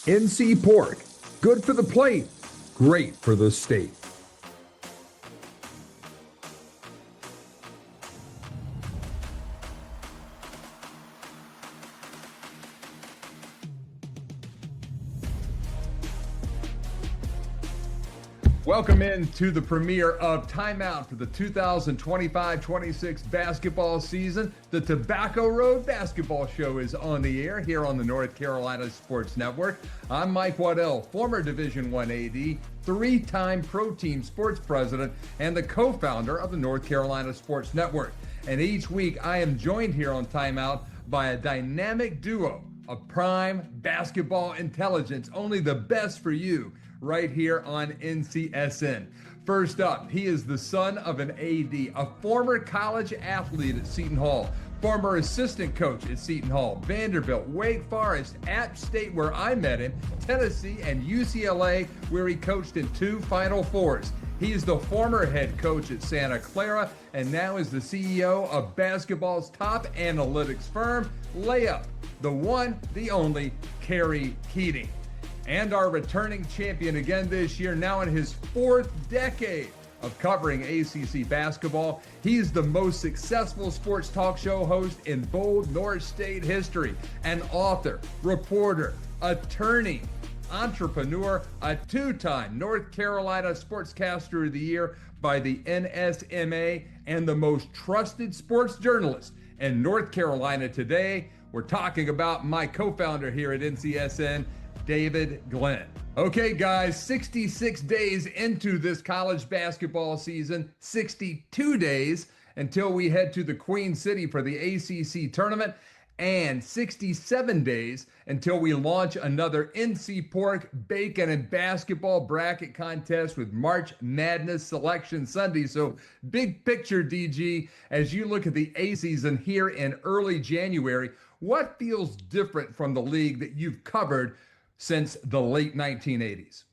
NC Pork, good for the plate, great for the state. Welcome into the premiere of Timeout for the 2025-26 basketball season. The Tobacco Road Basketball Show is on the air here on the North Carolina Sports Network. I'm Mike Waddell, former Division I AD, three-time Pro Team Sports President, and the co-founder of the North Carolina Sports Network. And each week I am joined here on Timeout by a dynamic duo of prime basketball intelligence, only the best for you, right here on NCSN. First up, he is the son of an AD, a former college athlete at Seton Hall, former assistant coach at Seton Hall, Vanderbilt, Wake Forest, App State, where I met him, Tennessee, and UCLA, where he coached in 2 Final Fours. He is the former head coach at Santa Clara and now is the CEO of basketball's top analytics firm, Layup, the one, the only, Kerry Keating. And our returning champion again this year, now in his 4th decade of covering ACC basketball. He's the most successful sports talk show host in bold North State history, an author, reporter, attorney, entrepreneur, a 2-time North Carolina Sportscaster of the Year by the NSMA, and the most trusted sports journalist in North Carolina today. We're talking about my co-founder here at NCSN, David Glenn. Okay, guys, 66 days into this college basketball season, 62 days until we head to the Queen City for the ACC tournament, and 67 days until we launch another NC Pork, Bacon, and Basketball bracket contest with March Madness Selection Sunday. So big picture, DG, as you look at the A season here in early January, what feels different from the league that you've covered since the late 1980s?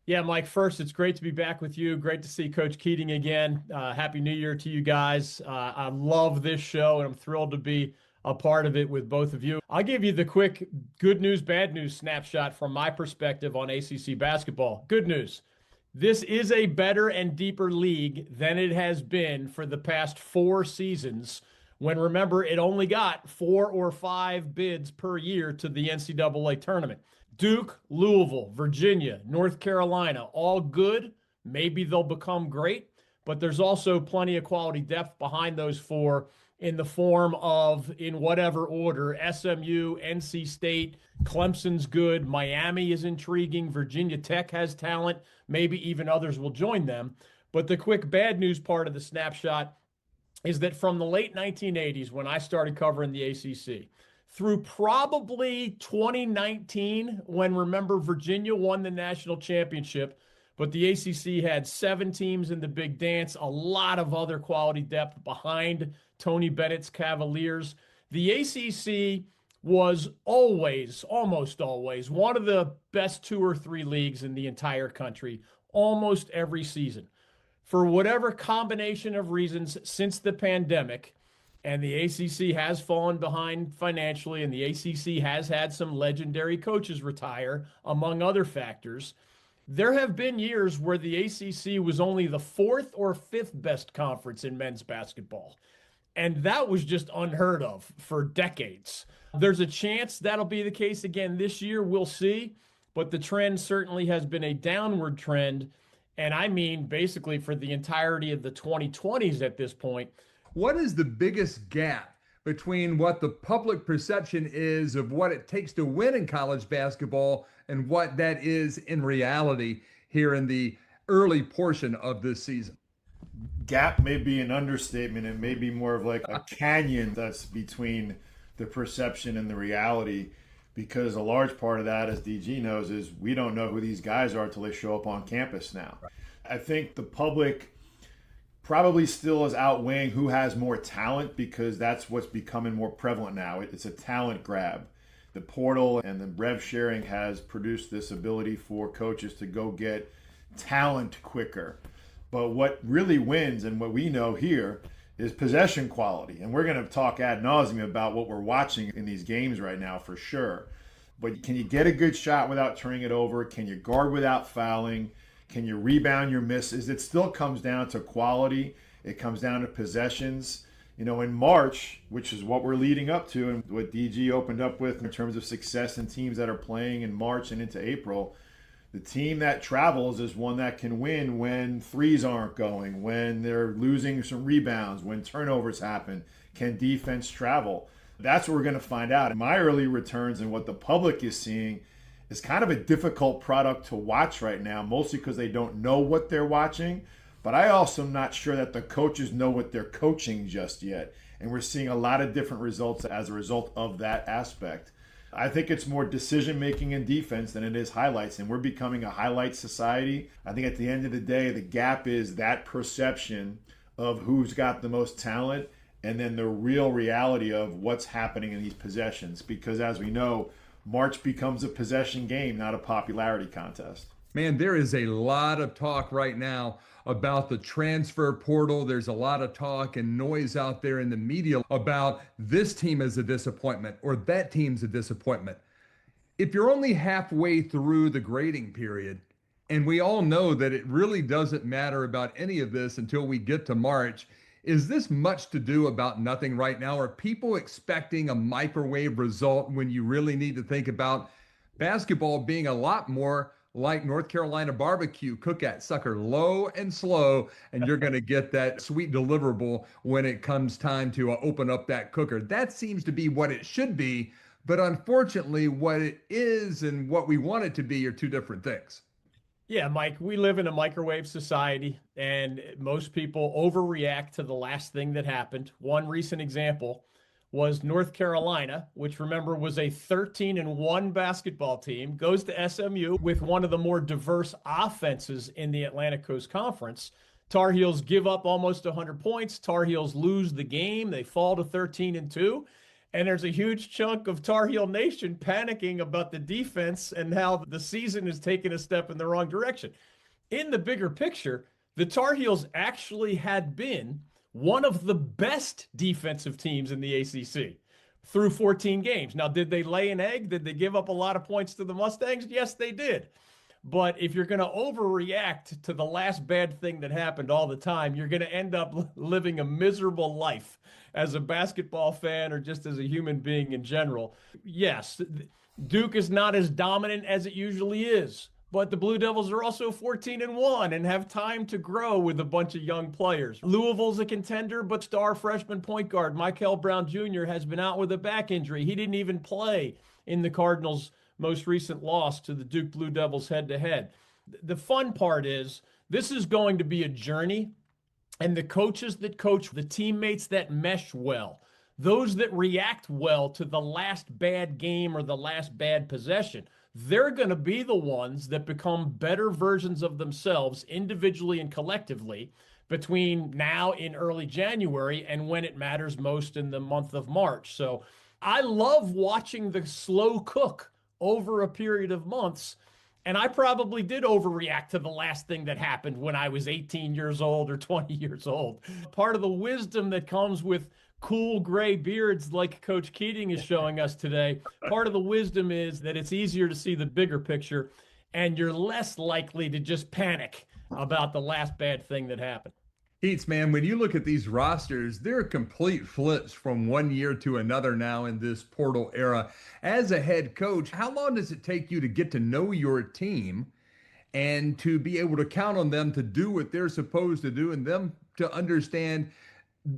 Yeah, Mike, first, it's great to be back with you. Great to see Coach Keating again. Happy New Year to you guys. I love this show, and I'm thrilled to be a part of it with both of you. I'll give you the quick good news, bad news snapshot from my perspective on ACC basketball. Good news. This is a better and deeper league than it has been for the past 4 seasons, when, remember, it only got 4 or 5 bids per year to the NCAA tournament. Duke, Louisville, Virginia, North Carolina, all good. Maybe they'll become great, but there's also plenty of quality depth behind those 4 in the form of, in whatever order, SMU, NC State, Clemson's good, Miami is intriguing, Virginia Tech has talent, maybe even others will join them. But the quick bad news part of the snapshot is that from the late 1980s, when I started covering the ACC, through probably 2019, when, remember, Virginia won the national championship, but the ACC had 7 teams in the big dance, a lot of other quality depth behind Tony Bennett's Cavaliers. The ACC was always, almost always, one of the best 2 or 3 leagues in the entire country, almost every season. For whatever combination of reasons since the pandemic, and the ACC has fallen behind financially, and the ACC has had some legendary coaches retire, among other factors, there have been years where the ACC was only the 4th or 5th best conference in men's basketball. And that was just unheard of for decades. There's a chance that'll be the case again this year. We'll see. But the trend certainly has been a downward trend. And I mean, basically for the entirety of the 2020s at this point. What is the biggest gap between what the public perception is of what it takes to win in college basketball and what that is in reality here in the early portion of this season? Gap may be an understatement. It may be more of like a canyon that's between the perception and the reality, because a large part of that, as DG knows, is we don't know who these guys are until they show up on campus now. I think the public probably still is outweighing who has more talent, because that's what's becoming more prevalent now. It's a talent grab. The portal and the rev sharing has produced this ability for coaches to go get talent quicker. But what really wins, and what we know here, is possession quality. And we're going to talk ad nauseum about what we're watching in these games right now for sure. But can you get a good shot without turning it over? Can you guard without fouling? Can you rebound your misses? It still comes down to quality. It comes down to possessions. In March, which is what we're leading up to and what DG opened up with in terms of success in teams that are playing in March and into April, the team that travels is one that can win when threes aren't going, when they're losing some rebounds, when turnovers happen. Can defense travel? That's what we're going to find out. In my early returns and what the public is seeing is kind of a difficult product to watch right now, mostly because they don't know what they're watching. But I also am not sure that the coaches know what they're coaching just yet. And we're seeing a lot of different results as a result of that aspect. I think it's more decision-making in defense than it is highlights. And we're becoming a highlight society. I think at the end of the day, the gap is that perception of who's got the most talent and then the real reality of what's happening in these possessions. Because as we know, March becomes a possession game, not a popularity contest. Man, there is a lot of talk right now about the transfer portal. There's a lot of talk and noise out there in the media about this team is a disappointment or that team's a disappointment. If you're only halfway through the grading period, and we all know that it really doesn't matter about any of this until we get to March, is this much to do about nothing right now? Are people expecting a microwave result when you really need to think about basketball being a lot more like North Carolina barbecue? Cook that sucker low and slow, and you're going to get that sweet deliverable when it comes time to open up that cooker. That seems to be what it should be, but unfortunately, what it is and what we want it to be are two different things. Yeah, Mike, we live in a microwave society, and most people overreact to the last thing that happened. One recent example was North Carolina, which remember was a 13-1 basketball team, goes to SMU with one of the more diverse offenses in the Atlantic Coast Conference. Tar Heels give up almost 100 points. Tar Heels lose the game. They fall to 13-2. And there's a huge chunk of Tar Heel Nation panicking about the defense and how the season is taking a step in the wrong direction. In the bigger picture, the Tar Heels actually had been one of the best defensive teams in the ACC through 14 games. Now, did they lay an egg? Did they give up a lot of points to the Mustangs? Yes, they did. But if you're going to overreact to the last bad thing that happened all the time, you're going to end up living a miserable life as a basketball fan or just as a human being in general. Yes, Duke is not as dominant as it usually is, but the Blue Devils are also 14-1 and have time to grow with a bunch of young players. Louisville's a contender, but star freshman point guard Michael Brown Jr. has been out with a back injury. He didn't even play in the Cardinals' most recent loss to the Duke Blue Devils head-to-head. The fun part is this is going to be a journey, and the coaches that coach, the teammates that mesh well, those that react well to the last bad game or the last bad possession, they're going to be the ones that become better versions of themselves individually and collectively between now in early January and when it matters most in the month of March. So I love watching the slow cook over a period of months. And I probably did overreact to the last thing that happened when I was 18 years old or 20 years old. Part of the wisdom that comes with cool gray beards like Coach Keating is showing us today, part of the wisdom is that it's easier to see the bigger picture and you're less likely to just panic about the last bad thing that happened. Heats, man, when you look at these rosters, they're complete flips from one year to another now in this portal era. As a head coach, how long does it take you to get to know your team and to be able to count on them to do what they're supposed to do and them to understand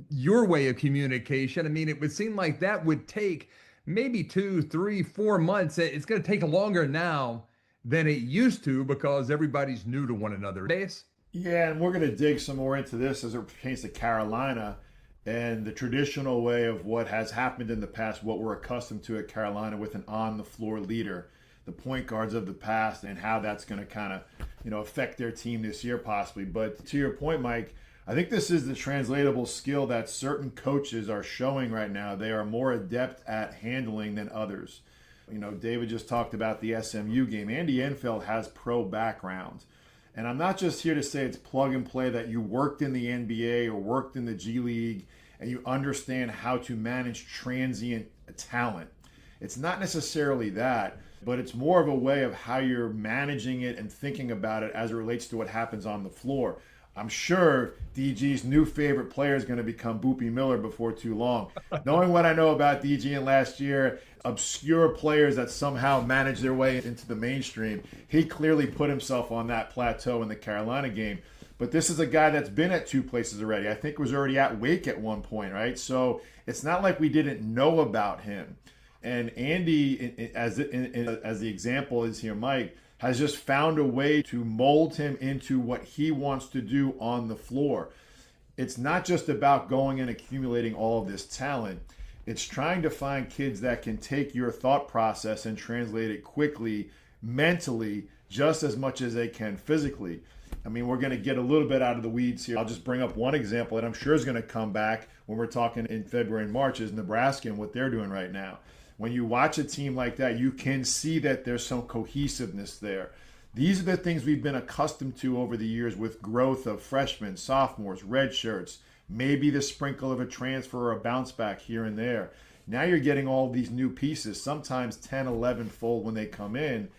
your way of communication? I mean, it would seem like that would take maybe 2, 3, 4 months. It's going to take longer now than it used to because everybody's new to one another. Base? Yeah, and we're going to dig some more into this as it pertains to Carolina and the traditional way of what has happened in the past, what we're accustomed to at Carolina with an on-the-floor leader, the point guards of the past, and how that's going to kind of, affect their team this year possibly. But to your point, Mike, I think this is the translatable skill that certain coaches are showing right now. They are more adept at handling than others. David just talked about the SMU game. Andy Enfield has pro background. And I'm not just here to say it's plug and play that you worked in the NBA or worked in the G League and you understand how to manage transient talent. It's not necessarily that, but it's more of a way of how you're managing it and thinking about it as it relates to what happens on the floor. I'm sure DG's new favorite player is going to become Boopy Miller before too long. Knowing what I know about DG in last year, obscure players that somehow manage their way into the mainstream, he clearly put himself on that plateau in the Carolina game. But this is a guy that's been at two places already. I think was already at Wake at one point, right? So it's not like we didn't know about him. And Andy, as the example is here, Mike, has just found a way to mold him into what he wants to do on the floor. It's not just about going and accumulating all of this talent. It's trying to find kids that can take your thought process and translate it quickly, mentally, just as much as they can physically. I mean, we're going to get a little bit out of the weeds here. I'll just bring up one example that I'm sure is going to come back when we're talking in February and March is Nebraska and what they're doing right now. When you watch a team like that, you can see that there's some cohesiveness there. These are the things we've been accustomed to over the years with growth of freshmen, sophomores, red shirts, maybe the sprinkle of a transfer or a bounce back here and there. Now you're getting all these new pieces, sometimes 10, 11-fold when they come in.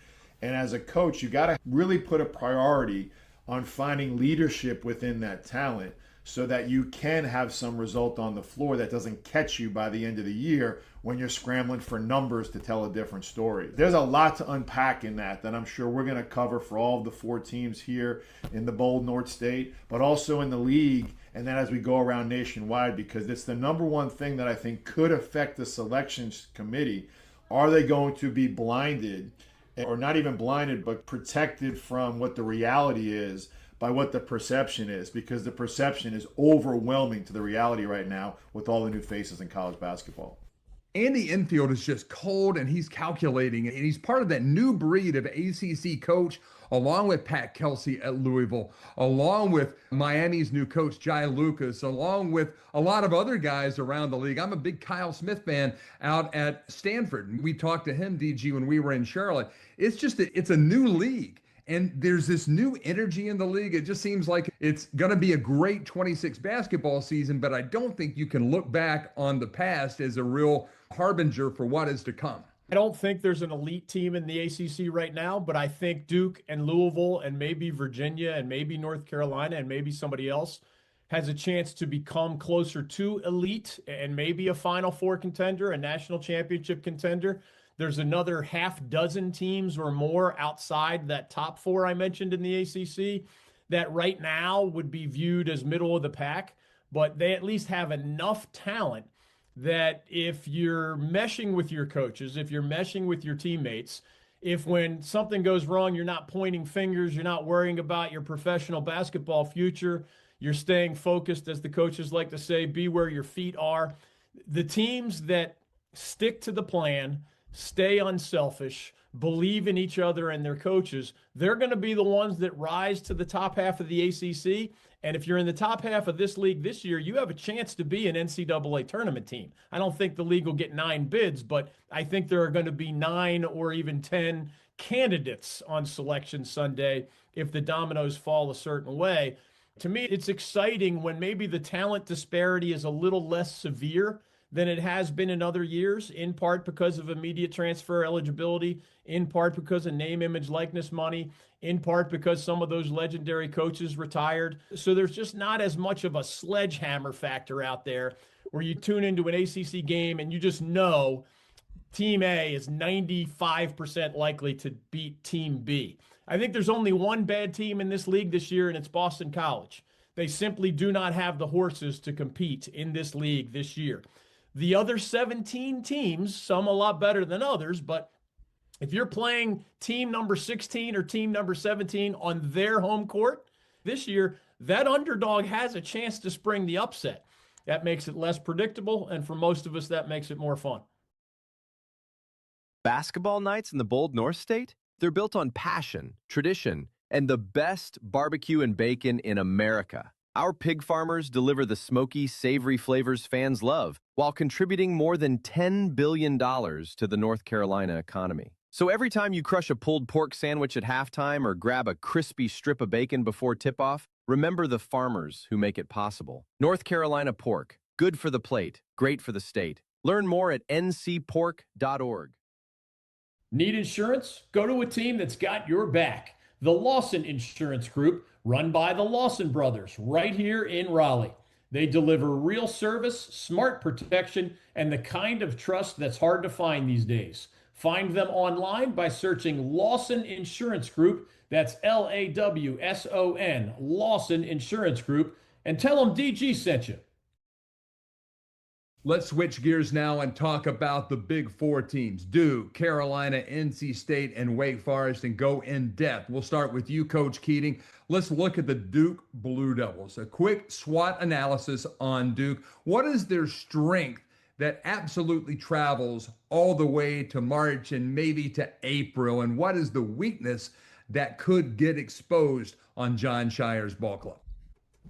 And as a coach, you got to really put a priority on finding leadership within that talent so that you can have some result on the floor that doesn't catch you by the end of the year when you're scrambling for numbers to tell a different story. There's a lot to unpack in that I'm sure we're going to cover for all of the four teams here in the bold North State, but also in the league, and then as we go around nationwide, because it's the number one thing that I think could affect the selections committee. Are they going to be blinded, or not even blinded, but protected from what the reality is by what the perception is, because the perception is overwhelming to the reality right now with all the new faces in college basketball. Andy Enfield is just cold, and he's calculating, and he's part of that new breed of ACC coach, along with Pat Kelsey at Louisville, along with Miami's new coach, Jai Lucas, along with a lot of other guys around the league. I'm a big Kyle Smith fan out at Stanford. We talked to him, DG, when we were in Charlotte. It's just, it's a new league. And there's this new energy in the league. It just seems like it's going to be a great 26 basketball season, but I don't think you can look back on the past as a real harbinger for what is to come. I don't think there's an elite team in the ACC right now, but I think Duke and Louisville and maybe Virginia and maybe North Carolina and maybe somebody else has a chance to become closer to elite and maybe a Final Four contender, a national championship contender. There's another half dozen teams or more outside that top four I mentioned in the ACC that right now would be viewed as middle of the pack, but they at least have enough talent that if you're meshing with your coaches, if you're meshing with your teammates, if when something goes wrong, you're not pointing fingers, you're not worrying about your professional basketball future, you're staying focused, as the coaches like to say, be where your feet are. The teams that stick to the plan, stay unselfish, believe in each other and their coaches, they're going to be the ones that rise to the top half of the ACC. And if you're in the top half of this league this year, you have a chance to be an NCAA tournament team. I don't think the league will get 9 bids, but I think there are going to be 9 or even 10 candidates on Selection Sunday if the dominoes fall a certain way. To me, it's exciting when maybe the talent disparity is a little less severe than it has been in other years, in part because of immediate transfer eligibility, in part because of name, image, likeness money, in part because some of those legendary coaches retired. So there's just not as much of a sledgehammer factor out there where you tune into an ACC game and you just know Team A is 95% likely to beat Team B. I think there's only one bad team in this league this year, and it's Boston College. They simply do not have the horses to compete in this league this year. The other 17 teams, some a lot better than others, but if you're playing team number 16 or team number 17 on their home court this year, that underdog has a chance to spring the upset. That makes it less predictable, and for most of us, that makes it more fun. Basketball nights in the bold North State? They're built on passion, tradition, and the best barbecue and bacon in America. Our pig farmers deliver the smoky, savory flavors fans love while contributing more than $10 billion to the North Carolina economy. So every time you crush a pulled pork sandwich at halftime or grab a crispy strip of bacon before tip-off, remember the farmers who make it possible. North Carolina pork, good for the plate, great for the state. Learn more at ncpork.org. Need insurance? Go to a team that's got your back. The Lawson Insurance Group, run by the Lawson brothers, right here in Raleigh. They deliver real service, smart protection, and the kind of trust that's hard to find these days. Find them online by searching Lawson Insurance Group. That's Lawson, Lawson Insurance Group, and tell them DG sent you. Let's switch gears now and talk about the big four teams, Duke, Carolina, NC State, and Wake Forest, and go in depth. We'll start with you, Coach Keating. Let's look at the Duke Blue Devils. A quick SWOT analysis on Duke. What is their strength that absolutely travels all the way to March and maybe to April? And what is the weakness that could get exposed on John Shire's ball club?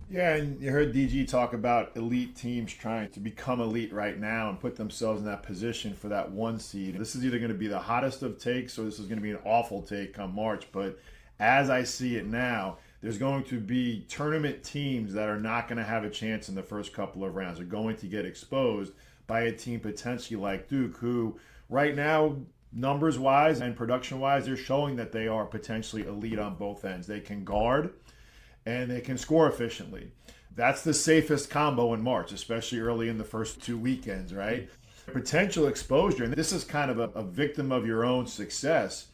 Yeah, and you heard DG talk about elite teams trying to become elite right now and put themselves in that position for that one seed. This is either going to be the hottest of takes or this is going to be an awful take come March. But as I see it now, there's going to be tournament teams that are not going to have a chance in the first couple of rounds. They're going to get exposed by a team potentially like Duke, who right now, numbers-wise and production-wise, they're showing that they are potentially elite on both ends. They can guard and they can score efficiently. That's the safest combo in March, especially early in the first 2 weekends, right? Potential exposure, and this is kind of a victim of your own success,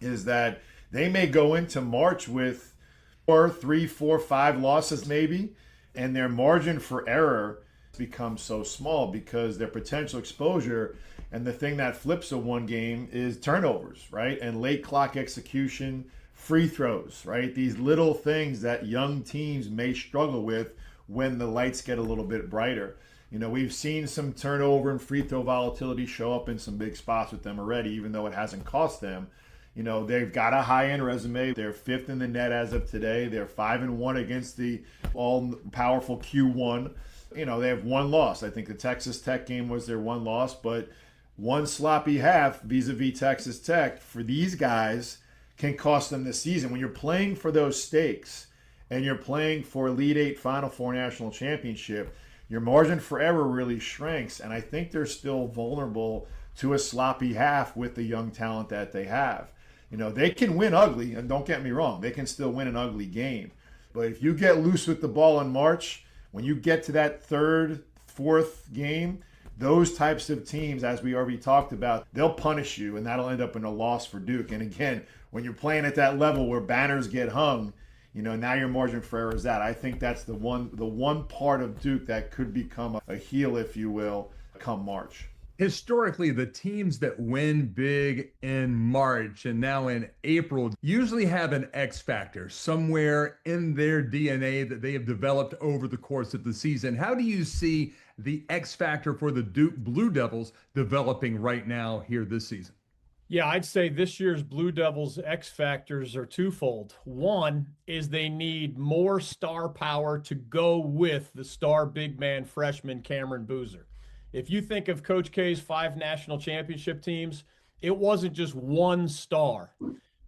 is that they may go into March with 4, 3, 4, 5 losses maybe, and their margin for error becomes so small because their potential exposure, and the thing that flips a one game is turnovers, right? And late clock execution, free throws, right? These little things that young teams may struggle with when the lights get a little bit brighter. You know, we've seen some turnover and free throw volatility show up in some big spots with them already, even though it hasn't cost them. You know, they've got a high-end resume. They're 5th in the net as of today. They're 5-1 against the all-powerful Q1. You know, they have one loss. I think the Texas Tech game was their one loss, but one sloppy half vis-a-vis Texas Tech for these guys can cost them this season. When you're playing for those stakes and you're playing for Elite Eight Final Four national championship, your margin for error really shrinks, and I think they're still vulnerable to a sloppy half with the young talent that they have. You know, they can win ugly, and don't get me wrong, they can still win an ugly game. But if you get loose with the ball in March, when you get to that third, fourth game, those types of teams, as we already talked about, they'll punish you, and that'll end up in a loss for Duke. And again, when you're playing at that level where banners get hung, you know, now your margin for error is that. I think that's the one part of Duke that could become a heel, if you will, come March. Historically, the teams that win big in March and now in April usually have an X factor somewhere in their DNA that they have developed over the course of the season. How do you see the X factor for the Duke Blue Devils developing right now here this season? Yeah, I'd say this year's Blue Devils X factors are twofold. One is they need more star power to go with the star big man freshman Cameron Boozer. If you think of Coach K's 5 national championship teams, it wasn't just one star.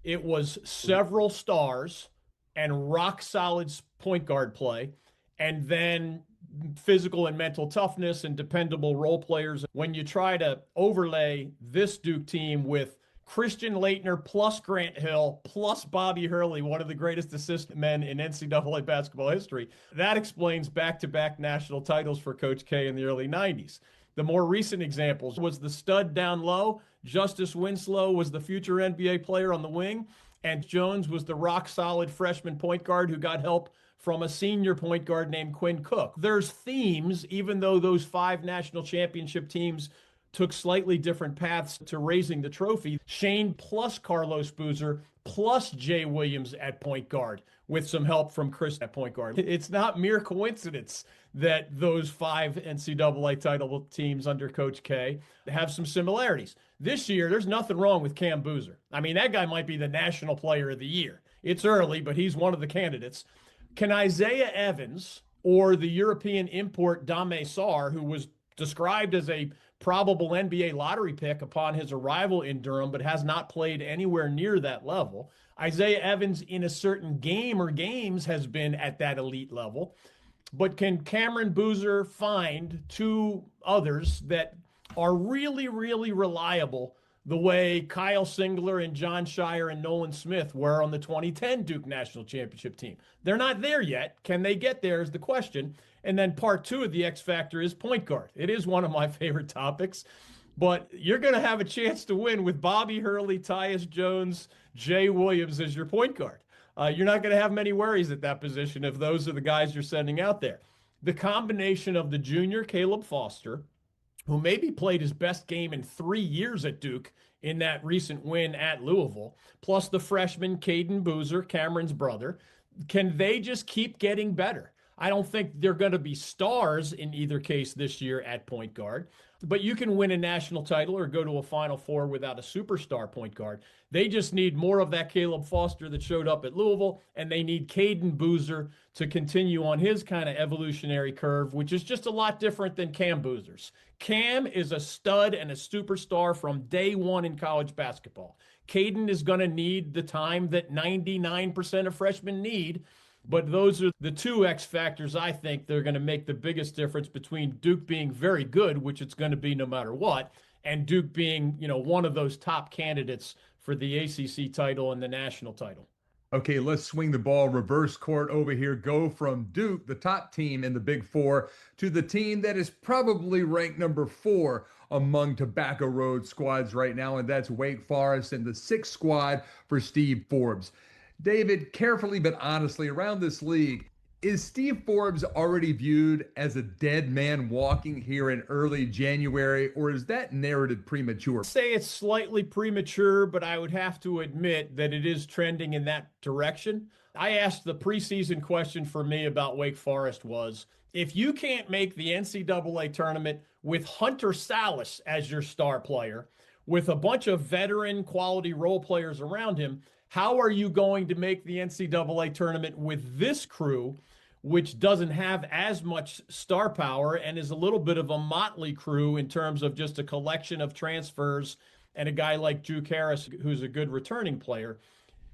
It was several stars and rock solid point guard play, and then physical and mental toughness and dependable role players. When you try to overlay this Duke team with Christian Laettner plus Grant Hill plus Bobby Hurley, one of the greatest assist men in NCAA basketball history, that explains back-to-back national titles for Coach K in the early 90s. The more recent examples was the stud down low. Justice Winslow was the future NBA player on the wing, and Jones was the rock-solid freshman point guard who got help from a senior point guard named Quinn Cook. There's themes, even though those 5 national championship teams took slightly different paths to raising the trophy. Shane plus Carlos Boozer plus Jay Williams at point guard with some help from Chris at point guard. It's not mere coincidence that those 5 NCAA title teams under Coach K have some similarities. This year, there's nothing wrong with Cam Boozer. I mean, that guy might be the national player of the year. It's early, but he's one of the candidates. Can Isaiah Evans or the European import Dame Sarr, who was described as a probable NBA lottery pick upon his arrival in Durham, but has not played anywhere near that level. Isaiah Evans in a certain game or games has been at that elite level. But can Cameron Boozer find 2 others that are really, really reliable the way Kyle Singler and John Shire and Nolan Smith were on the 2010 Duke National Championship team. They're not there yet. Can they get there is the question. And then part two of the X Factor is point guard. It is one of my favorite topics, but you're going to have a chance to win with Bobby Hurley, Tyus Jones, Jay Williams as your point guard. You're not going to have many worries at that position if those are the guys you're sending out there. The combination of the junior Caleb Foster, who maybe played his best game in 3 years at Duke in that recent win at Louisville, plus the freshman Caden Boozer, Cameron's brother, can they just keep getting better? I don't think they're going to be stars in either case this year at point guard, but you can win a national title or go to a Final Four without a superstar point guard. They just need more of that Caleb Foster that showed up at Louisville, and they need Caden Boozer to continue on his kind of evolutionary curve, which is just a lot different than Cam Boozer's. Cam is a stud and a superstar from day one in college basketball. Caden is going to need the time that 99% of freshmen need. But those are the two X factors I think they're going to make the biggest difference between Duke being very good, which it's going to be no matter what, and Duke being, one of those top candidates for the ACC title and the national title. Okay, let's swing the ball reverse court over here. Go from Duke, the top team in the Big Four, to the team that is probably ranked number 4 among Tobacco Road squads right now, and that's Wake Forest and the 6th squad for Steve Forbes. David, carefully but honestly, around this league, is Steve Forbes already viewed as a dead man walking here in early January, or is that narrative premature? I'd say it's slightly premature, but I would have to admit that it is trending in that direction. I asked the preseason question for me about Wake Forest was, if you can't make the NCAA tournament with Hunter Salas as your star player, with a bunch of veteran quality role players around him, how are you going to make the NCAA tournament with this crew, which doesn't have as much star power and is a little bit of a motley crew in terms of just a collection of transfers and a guy like Juke Harris, who's a good returning player?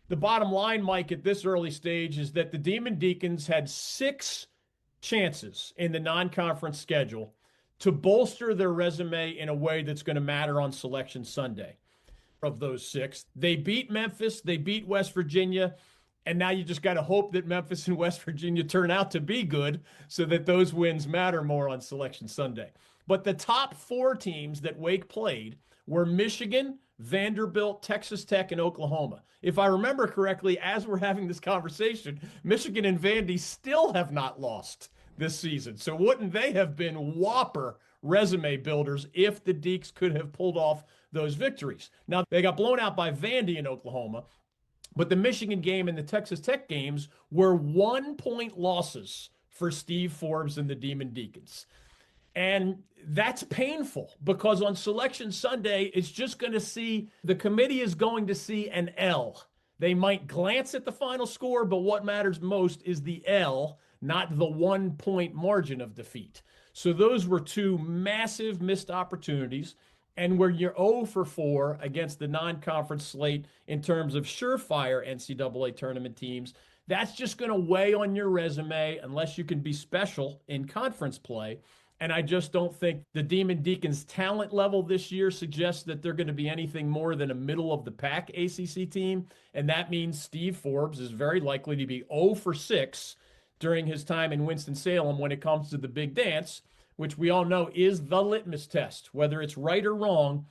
The bottom line, Mike, at this early stage is that the Demon Deacons had 6 chances in the non-conference schedule to bolster their resume in a way that's going to matter on Selection Sunday. Of those 6, they beat Memphis, they beat West Virginia, and now you just got to hope that Memphis and West Virginia turn out to be good so that those wins matter more on Selection Sunday. But the top 4 teams that Wake played were Michigan, Vanderbilt, Texas Tech, and Oklahoma. If I remember correctly, as we're having this conversation, Michigan and Vandy still have not lost this season. So wouldn't they have been whopper resume builders if the Deeks could have pulled off those victories? Now, they got blown out by Vandy in Oklahoma, but the Michigan game and the Texas Tech games were 1-point losses for Steve Forbes and the Demon Deacons. And that's painful because on Selection Sunday, it's just going to see, the committee is going to see an L. They might glance at the final score, but what matters most is the L, not the 1-point margin of defeat. So those were 2 massive missed opportunities. And where you're 0 for 4 against the non-conference slate in terms of surefire NCAA tournament teams, that's just going to weigh on your resume unless you can be special in conference play. And I just don't think the Demon Deacons' talent level this year suggests that they're going to be anything more than a middle-of-the-pack ACC team. And that means Steve Forbes is very likely to be 0 for 6 during his time in Winston-Salem when it comes to the big dance, which we all know is the litmus test. Whether it's right or wrong,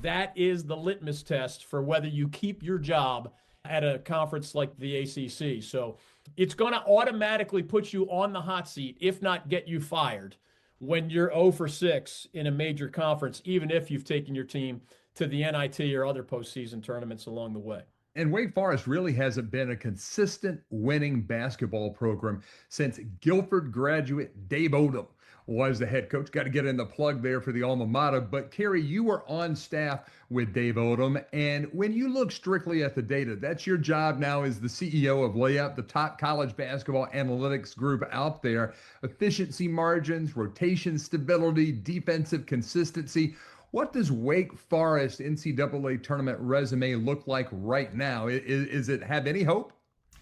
that is the litmus test for whether you keep your job at a conference like the ACC. So it's going to automatically put you on the hot seat, if not get you fired, when you're 0 for 6 in a major conference, even if you've taken your team to the NIT or other postseason tournaments along the way. And Wake Forest really hasn't been a consistent winning basketball program since Guilford graduate Dave Odom was the head coach. Got to get in the plug there for the alma mater. But Kerry, you were on staff with Dave Odom. And when you look strictly at the data, that's your job now as the CEO of Layup, the top college basketball analytics group out there. Efficiency margins, rotation stability, defensive consistency. What does Wake Forest NCAA tournament resume look like right now? Is it have any hope?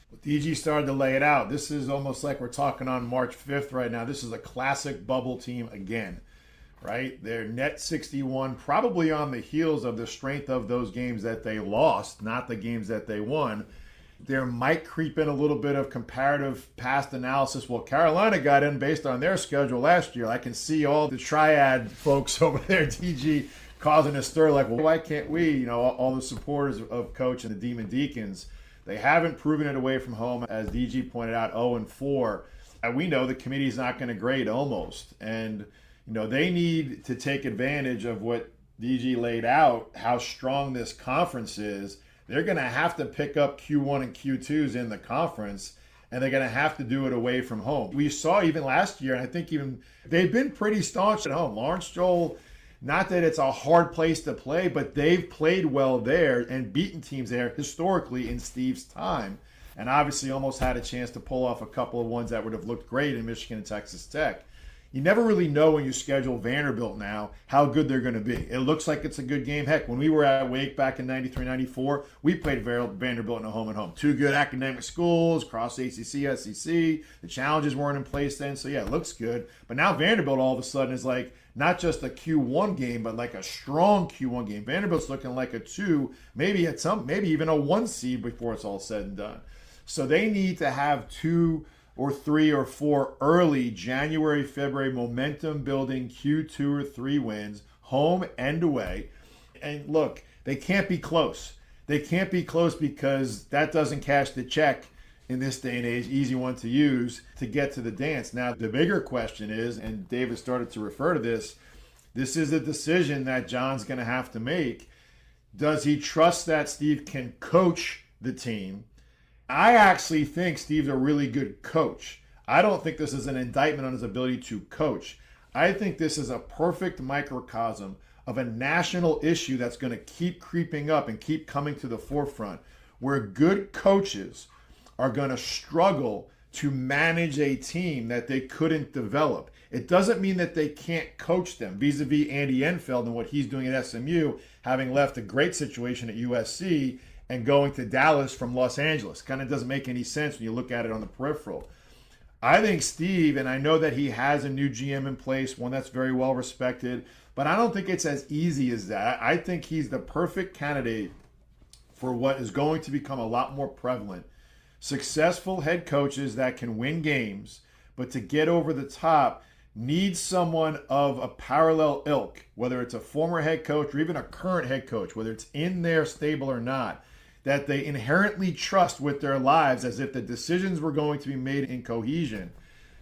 Well, DG started to lay it out. This is almost like we're talking on March 5th right now. This is a classic bubble team again. right? They're net 61, probably on the heels of the strength of those games that they lost, not the games that they won. There might creep in a little bit of comparative past analysis. Well, Carolina got in based on their schedule last year. I can see all the triad folks over there, DG, causing a stir like, well, why can't we? You know, all the supporters of Coach and the Deacons, they haven't proven it away from home. As DG pointed out, 0-4. And we know the committee's not going to grade almost. And, you know, they need to take advantage of what DG laid out, how strong this conference is. They're going to have to pick up Q1 and Q2s in the conference, and they're going to have to do it away from home. We saw even last year, and I think even they've been pretty staunch at home. Lawrence Joel, not that it's a hard place to play, but they've played well there and beaten teams there historically in Steve's time, and obviously almost had a chance to pull off a couple of ones that would have looked great in Michigan and Texas Tech. You never really know when you schedule Vanderbilt now how good they're going to be. It looks like it's a good game. Heck, when we were at Wake back in 93, 94, we played Vanderbilt in a home and home. Two good academic schools, cross ACC, SEC. The challenges weren't in place then. So, yeah, it looks good. But now Vanderbilt all of a sudden is like not just a Q1 game, but like a strong Q1 game. Vanderbilt's looking like a 2, maybe even a 1 seed before it's all said and done. So they need to have 2 or 3 or 4 early January, February momentum building Q2 or 3 wins, home and away. And look, they can't be close. They can't be close because that doesn't cash the check in this day and age, easy one to use to get to the dance. Now, the bigger question is, and David started to refer to this is a decision that John's going to have to make. Does he trust that Steve can coach the team? I actually think Steve's a really good coach. I don't think this is an indictment on his ability to coach. I think this is a perfect microcosm of a national issue that's going to keep creeping up and keep coming to the forefront, where good coaches are going to struggle to manage a team that they couldn't develop. It doesn't mean that they can't coach them, vis-a-vis Andy Enfield and what he's doing at SMU, having left a great situation at USC and going to Dallas from Los Angeles. Kind of doesn't make any sense when you look at it on the peripheral. I think Steve, and I know that he has a new GM in place, one that's very well respected, but I don't think it's as easy as that. I think he's the perfect candidate for what is going to become a lot more prevalent. Successful head coaches that can win games, but to get over the top, need someone of a parallel ilk, whether it's a former head coach or even a current head coach, whether it's in their stable or not, that they inherently trust with their lives as if the decisions were going to be made in cohesion,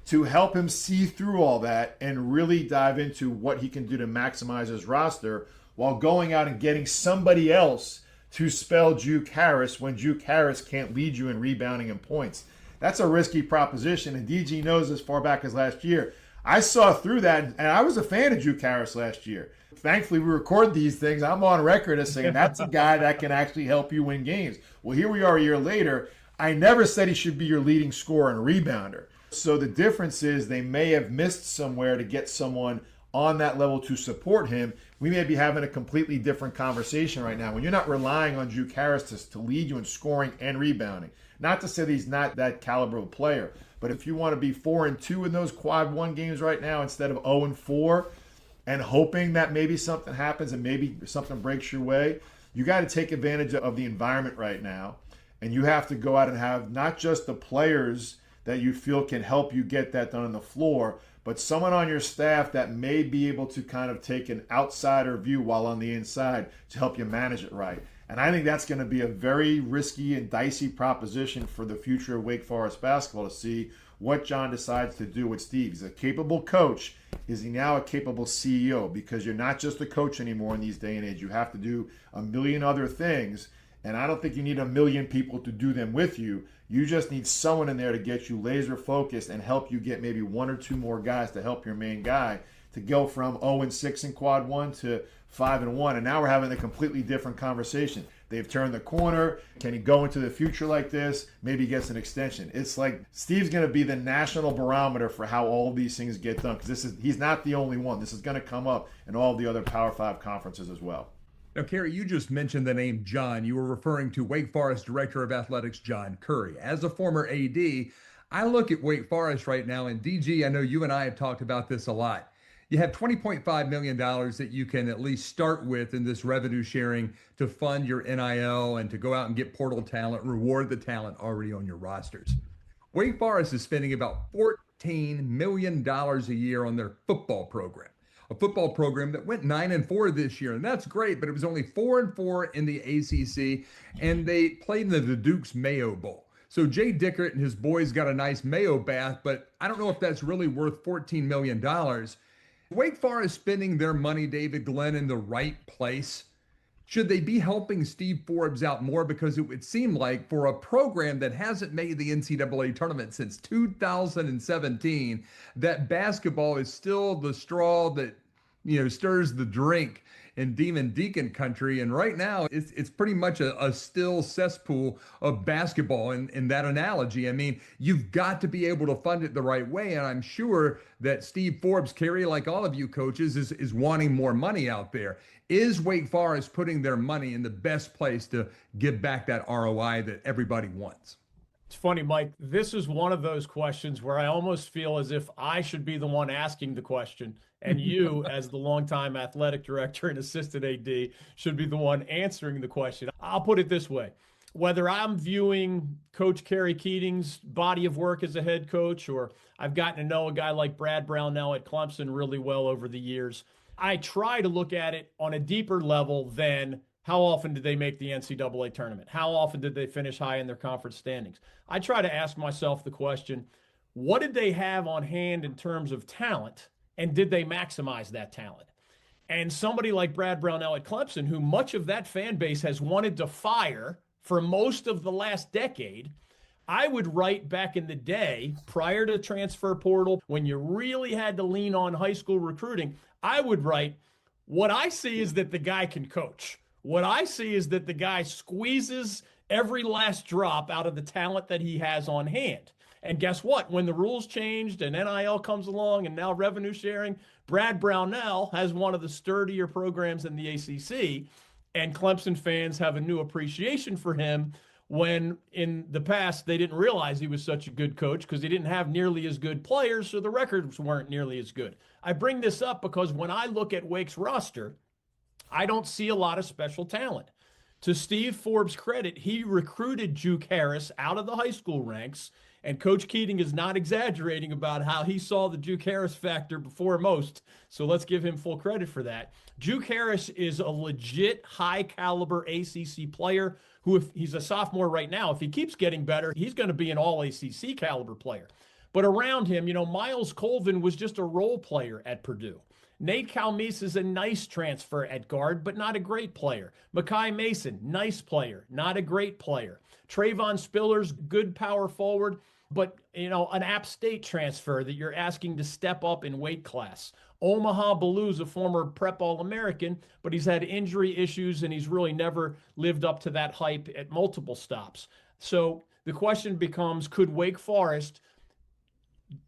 to help him see through all that and really dive into what he can do to maximize his roster while going out and getting somebody else to spell Juke Harris when Juke Harris can't lead you in rebounding and points. That's a risky proposition, and DG knows as far back as last year. I saw through that, and I was a fan of Juke Harris last year. Thankfully, we record these things. I'm on record as saying that's a guy that can actually help you win games. Well, here we are a year later. I never said he should be your leading scorer and rebounder. So the difference is they may have missed somewhere to get someone on that level to support him. We may be having a completely different conversation right now when you're not relying on Juke Harris to lead you in scoring and rebounding. Not to say that he's not that caliber of player, but if you want to be 4-2 in those quad 1 games right now instead of 0-4, and hoping that maybe something happens and maybe something breaks your way, you got to take advantage of the environment right now. And you have to go out and have not just the players that you feel can help you get that done on the floor, but someone on your staff that may be able to kind of take an outsider view while on the inside to help you manage it right. And I think that's going to be a very risky and dicey proposition for the future of Wake Forest basketball to see what John decides to do with Steve. He's a capable coach. Is he now a capable CEO? Because you're not just a coach anymore in these day and age. You have to do a million other things. And I don't think you need a million people to do them with you. You just need someone in there to get you laser focused and help you get maybe 1 or 2 more guys to help your main guy to go from 0-6 in quad 1 to 5-1. And now we're having a completely different conversation. They've turned the corner. Can he go into the future like this? Maybe he gets an extension. It's like Steve's going to be the national barometer for how all of these things get done, because he's not the only one. This is going to come up in all the other Power 5 conferences as well. Now, Kerry, you just mentioned the name John. You were referring to Wake Forest Director of Athletics, John Curry. As a former AD, I look at Wake Forest right now, and DG, I know you and I have talked about this a lot. you have $20.5 million that you can at least start with in this revenue sharing to fund your NIL and to go out and get portal talent, reward the talent already on your rosters. Wake Forest is spending about $14 million a year on their football program, a football program that went 9-4 this year. And that's great, but it was only 4-4 in the ACC, and they played in the Duke's Mayo Bowl. So Jay Dickert and his boys got a nice Mayo bath, but I don't know if that's really worth $14 million. Wake Forest spending their money, David Glenn, in the right place. Should they be helping Steve Forbes out more? Because it would seem like for a program that hasn't made the NCAA tournament since 2017, that basketball is still the straw that, stirs the drink in Demon Deacon country. And right now it's pretty much a still cesspool of basketball in that analogy. I mean, you've got to be able to fund it the right way. And I'm sure that Steve Forbes, Kerry, like all of you coaches, is wanting more money out there. Is Wake Forest putting their money in the best place to give back that ROI that everybody wants? It's funny, Mike. This is one of those questions where I almost feel as if I should be the one asking the question, and you, as the longtime athletic director and assistant AD, should be the one answering the question. I'll put it this way. Whether I'm viewing Coach Kerry Keating's body of work as a head coach, or I've gotten to know a guy like Brad Brownell at Clemson really well over the years, I try to look at it on a deeper level than how often did they make the NCAA tournament? How often did they finish high in their conference standings? I try to ask myself the question, what did they have on hand in terms of talent, and did they maximize that talent? And somebody like Brad Brownell at Clemson, who much of that fan base has wanted to fire for most of the last decade, I would write back in the day, prior to transfer portal, when you really had to lean on high school recruiting, I would write, what I see is that the guy can coach. What I see is that the guy squeezes every last drop out of the talent that he has on hand. And guess what? When the rules changed and NIL comes along and now revenue sharing, Brad Brownell has one of the sturdier programs in the ACC, and Clemson fans have a new appreciation for him when in the past they didn't realize he was such a good coach because he didn't have nearly as good players, so the records weren't nearly as good. I bring this up because when I look at Wake's roster, I don't see a lot of special talent. To Steve Forbes' credit, he recruited Juke Harris out of the high school ranks, and Coach Keating is not exaggerating about how he saw the Juke Harris factor before most, so let's give him full credit for that. Juke Harris is a legit high-caliber ACC player who, if he's a sophomore right now, if he keeps getting better, he's going to be an all-ACC caliber player. But around him, Miles Colvin was just a role player at Purdue. Nate Calmise is a nice transfer at guard, but not a great player. Makai Mason, nice player, not a great player. Trayvon Spillers, good power forward, but, an App State transfer that you're asking to step up in weight class. Omaha Ballew's a former prep All-American, but he's had injury issues and he's really never lived up to that hype at multiple stops. So the question becomes, could Wake Forest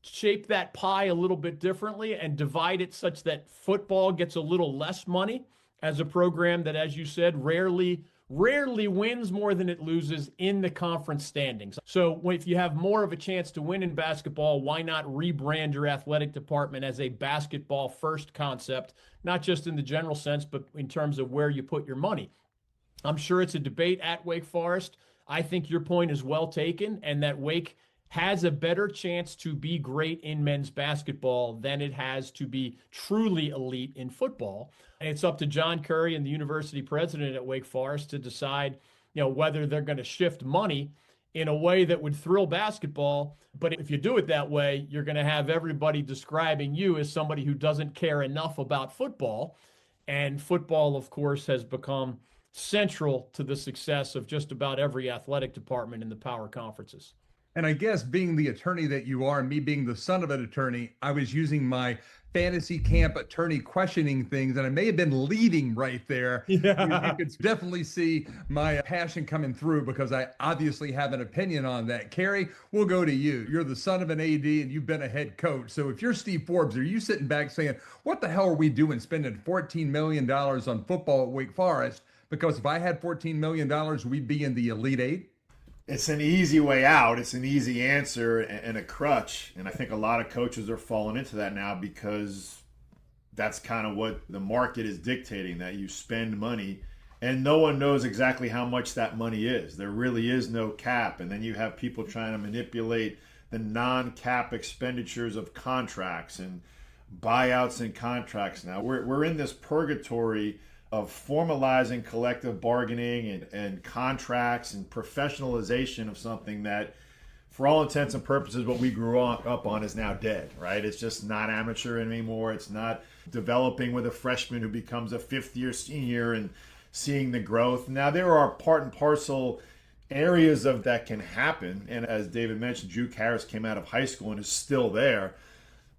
shape that pie a little bit differently and divide it such that football gets a little less money as a program that, as you said, rarely wins more than it loses in the conference standings. So if you have more of a chance to win in basketball, why not rebrand your athletic department as a basketball first concept, not just in the general sense, but in terms of where you put your money? I'm sure it's a debate at Wake Forest. I think your point is well taken, and that Wake has a better chance to be great in men's basketball than it has to be truly elite in football. And it's up to John Curry and the university president at Wake Forest to decide, whether they're going to shift money in a way that would thrill basketball. But if you do it that way, you're going to have everybody describing you as somebody who doesn't care enough about football. And football, of course, has become central to the success of just about every athletic department in the power conferences. And I guess being the attorney that you are, and me being the son of an attorney, I was using my fantasy camp attorney questioning things, and I may have been leading right there. Yeah. You could definitely see my passion coming through because I obviously have an opinion on that. Kerry, we'll go to you. You're the son of an AD, and you've been a head coach. So if you're Steve Forbes, are you sitting back saying, what the hell are we doing spending $14 million on football at Wake Forest? Because if I had $14 million, we'd be in the Elite Eight. It's an easy way out. It's an easy answer and a crutch. And I think a lot of coaches are falling into that now because that's kind of what the market is dictating, that you spend money and no one knows exactly how much that money is. There really is no cap. And then you have people trying to manipulate the non-cap expenditures of contracts and buyouts and contracts. Now we're in this purgatory of formalizing collective bargaining and contracts and professionalization of something that, for all intents and purposes, what we grew up on is now dead, right? It's just not amateur anymore. It's not developing with a freshman who becomes a fifth-year senior and seeing the growth. Now, there are part and parcel areas of that can happen. And as David mentioned, Juke Harris came out of high school and is still there.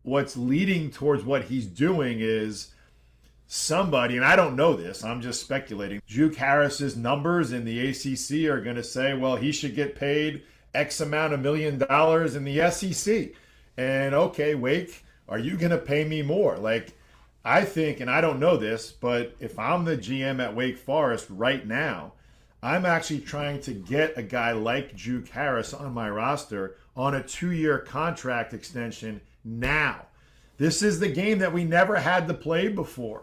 What's leading towards what he's doing is somebody, and I don't know this, I'm just speculating, Juke Harris's numbers in the ACC are going to say, well, he should get paid X amount of $1 million in the SEC. And okay, Wake, are you going to pay me more? Like, I think, and I don't know this, but if I'm the GM at Wake Forest right now, I'm actually trying to get a guy like Juke Harris on my roster on a 2-year contract extension now. This is the game that we never had to play before.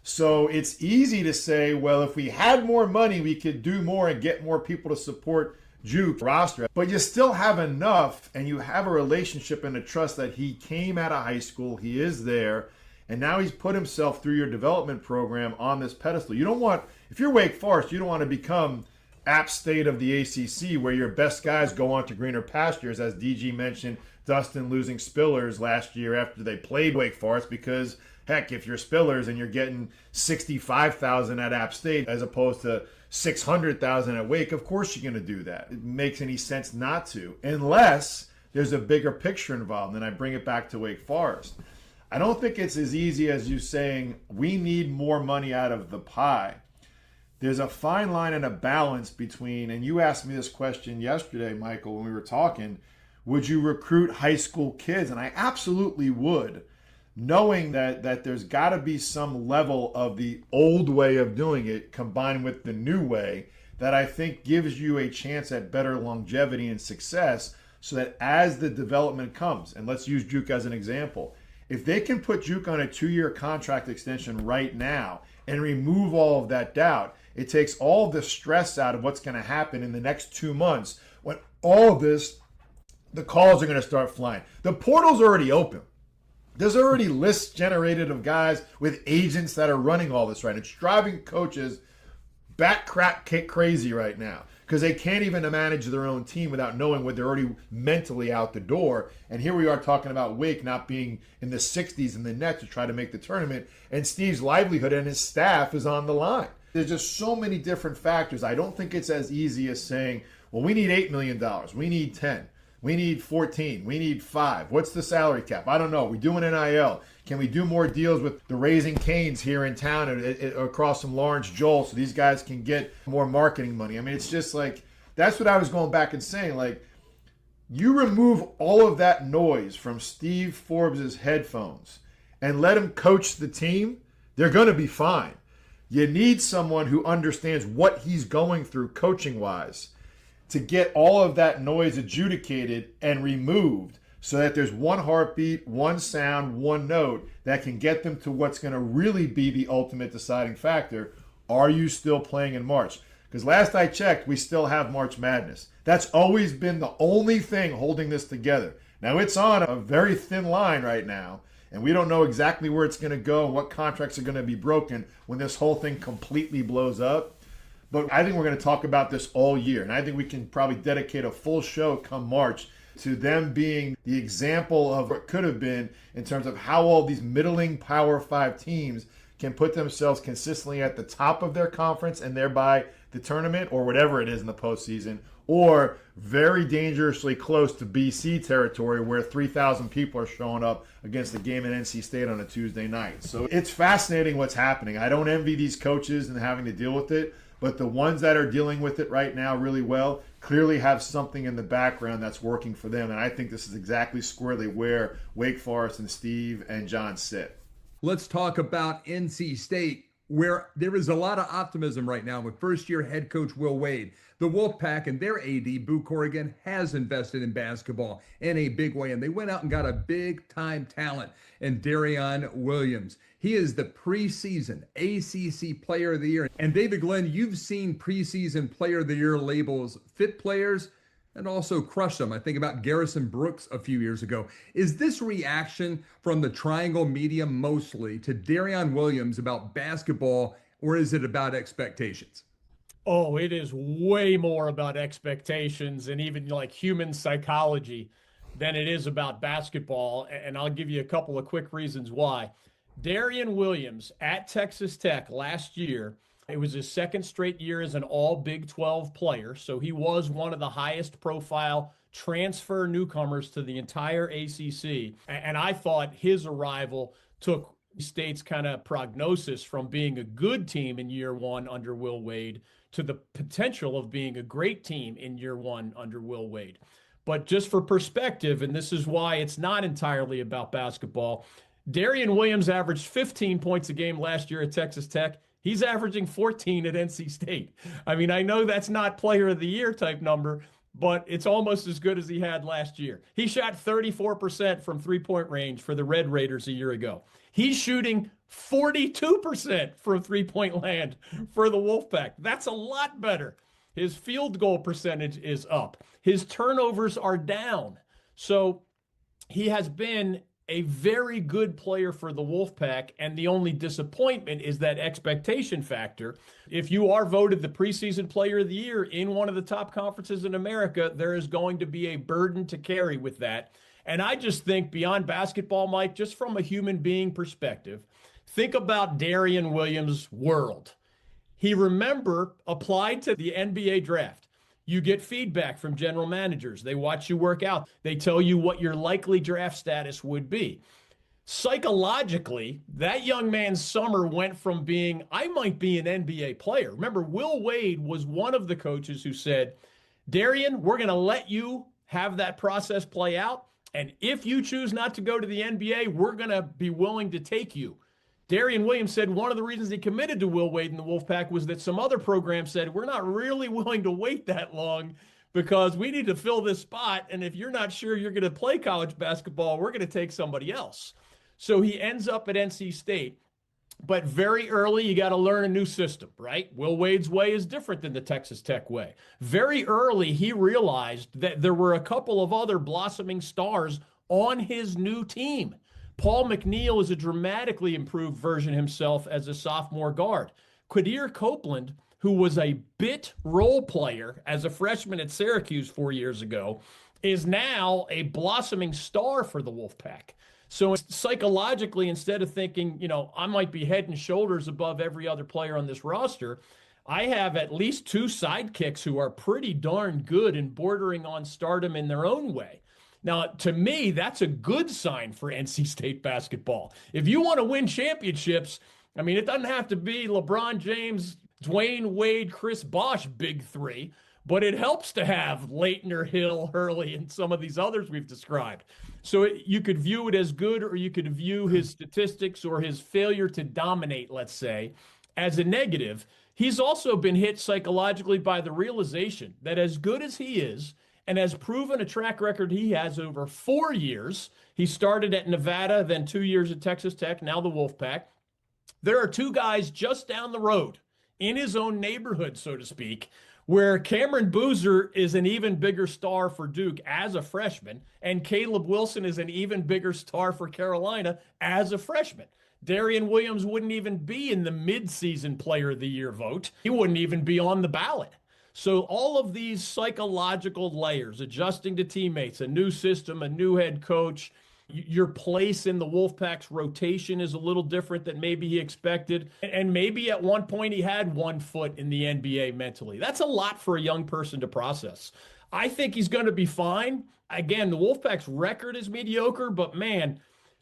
So it's easy to say, well, if we had more money, we could do more and get more people to support Juke roster. But you still have enough, and you have a relationship and a trust that he came out of high school, he is there, and now he's put himself through your development program on this pedestal. You don't want, if you're Wake Forest, you don't want to become App State of the ACC, where your best guys go on to greener pastures, as DG mentioned, Dustin losing Spillers last year after they played Wake Forest, because heck, if you're Spillers and you're getting $65,000 at App State as opposed to $600,000 at Wake, of course you're going to do that. It makes any sense not to, unless there's a bigger picture involved. And I bring it back to Wake Forest. I don't think it's as easy as you saying we need more money out of the pie. There's a fine line and a balance between, and you asked me this question yesterday, Michael, when we were talking, would you recruit high school kids? And I absolutely would, knowing that there's got to be some level of the old way of doing it combined with the new way that I think gives you a chance at better longevity and success, so that as the development comes, and let's use Juke as an example, if they can put Juke on a 2-year contract extension right now and remove all of that doubt, it takes all the stress out of what's going to happen in the next 2 months when all of this, the calls are going to start flying. The portal's already open. There's already lists generated of guys with agents that are running all this right. It's driving coaches bat crap crazy right now because they can't even manage their own team without knowing what they're already mentally out the door. And here we are talking about Wake not being in the 60s in the net to try to make the tournament, and Steve's livelihood and his staff is on the line. There's just so many different factors. I don't think it's as easy as saying, well, we need $8 million. We need 10. We need 14. We need 5. What's the salary cap? I don't know. We're doing NIL. Can we do more deals with the Raising Canes here in town across from Lawrence Joel so these guys can get more marketing money? I mean, it's just like, that's what I was going back and saying. Like, you remove all of that noise from Steve Forbes' headphones and let him coach the team, they're going to be fine. You need someone who understands what he's going through coaching-wise to get all of that noise adjudicated and removed so that there's one heartbeat, one sound, one note that can get them to what's going to really be the ultimate deciding factor. Are you still playing in March? Because last I checked, we still have March Madness. That's always been the only thing holding this together. Now, it's on a very thin line right now, and we don't know exactly where it's going to go and what contracts are going to be broken when this whole thing completely blows up. But I think we're going to talk about this all year. And I think we can probably dedicate a full show come March to them being the example of what could have been in terms of how all these middling Power 5 teams can put themselves consistently at the top of their conference and thereby the tournament or whatever it is in the postseason, or very dangerously close to BC territory where 3,000 people are showing up against the game at NC State on a Tuesday night. So it's fascinating what's happening. I don't envy these coaches and having to deal with it. But the ones that are dealing with it right now really well clearly have something in the background that's working for them. And I think this is exactly squarely where Wake Forest and Steve and John sit. Let's talk about NC State, where there is a lot of optimism right now with first-year head coach Will Wade. The Wolfpack and their AD, Boo Corrigan, has invested in basketball in a big way. And they went out and got a big-time talent in Darion Williams. He is the preseason ACC Player of the Year. And David Glenn, you've seen preseason Player of the Year labels fit players and also crush them. I think about Garrison Brooks a few years ago. Is this reaction from the Triangle media mostly to Darion Williams about basketball, or is it about expectations? Oh, it is way more about expectations and even like human psychology than it is about basketball. And I'll give you a couple of quick reasons why. Darion Williams at Texas Tech last year, it was his second straight year as an all Big 12 player. So he was one of the highest profile transfer newcomers to the entire ACC. And I thought his arrival took State's kind of prognosis from being a good team in year one under Will Wade to the potential of being a great team in year one under Will Wade. But just for perspective, and this is why it's not entirely about basketball, Darion Williams averaged 15 points a game last year at Texas Tech. He's averaging 14 at NC State. I mean, I know that's not player of the year type number, but it's almost as good as he had last year. He shot 34% from three-point range for the Red Raiders a year ago. He's shooting 42% from three-point land for the Wolfpack. That's a lot better. His field goal percentage is up. His turnovers are down. So he has been a very good player for the Wolfpack, and the only disappointment is that expectation factor. If you are voted the preseason player of the year in one of the top conferences in America, there is going to be a burden to carry with that. And I just think beyond basketball, Mike, just from a human being perspective, think about Darion Williams' world. He, remember, applied to the NBA draft. You get feedback from general managers. They watch you work out. They tell you what your likely draft status would be. Psychologically, that young man's summer went from being, I might be an NBA player. Remember, Will Wade was one of the coaches who said, Darion, we're going to let you have that process play out. And if you choose not to go to the NBA, we're going to be willing to take you. Darion Williams said one of the reasons he committed to Will Wade and the Wolfpack was that some other programs said, we're not really willing to wait that long because we need to fill this spot. And if you're not sure you're going to play college basketball, we're going to take somebody else. So he ends up at NC State. But very early, you got to learn a new system, right? Will Wade's way is different than the Texas Tech way. Very early, he realized that there were a couple of other blossoming stars on his new team. Paul McNeil is a dramatically improved version himself as a sophomore guard. Quadir Copeland, who was a bit role player as a freshman at Syracuse 4 years ago, is now a blossoming star for the Wolfpack. So psychologically, instead of thinking, I might be head and shoulders above every other player on this roster, I have at least two sidekicks who are pretty darn good and bordering on stardom in their own way. Now, to me, that's a good sign for NC State basketball. If you want to win championships, I mean, it doesn't have to be LeBron James, Dwayne Wade, Chris Bosh, big three, but it helps to have Leitner, Hill, Hurley, and some of these others we've described. So you could view it as good, or you could view his statistics or his failure to dominate, let's say, as a negative. He's also been hit psychologically by the realization that as good as he is, and has proven a track record he has over 4 years. He started at Nevada, then 2 years at Texas Tech, now the Wolfpack. There are two guys just down the road in his own neighborhood, so to speak, where Cameron Boozer is an even bigger star for Duke as a freshman, and Caleb Wilson is an even bigger star for Carolina as a freshman. Darion Williams wouldn't even be in the midseason player of the year vote. He wouldn't even be on the ballot. So all of these psychological layers, adjusting to teammates, a new system, a new head coach, your place in the Wolfpack's rotation is a little different than maybe he expected. And maybe at one point he had 1 foot in the NBA mentally. That's a lot for a young person to process. I think he's going to be fine. Again, the Wolfpack's record is mediocre, but man,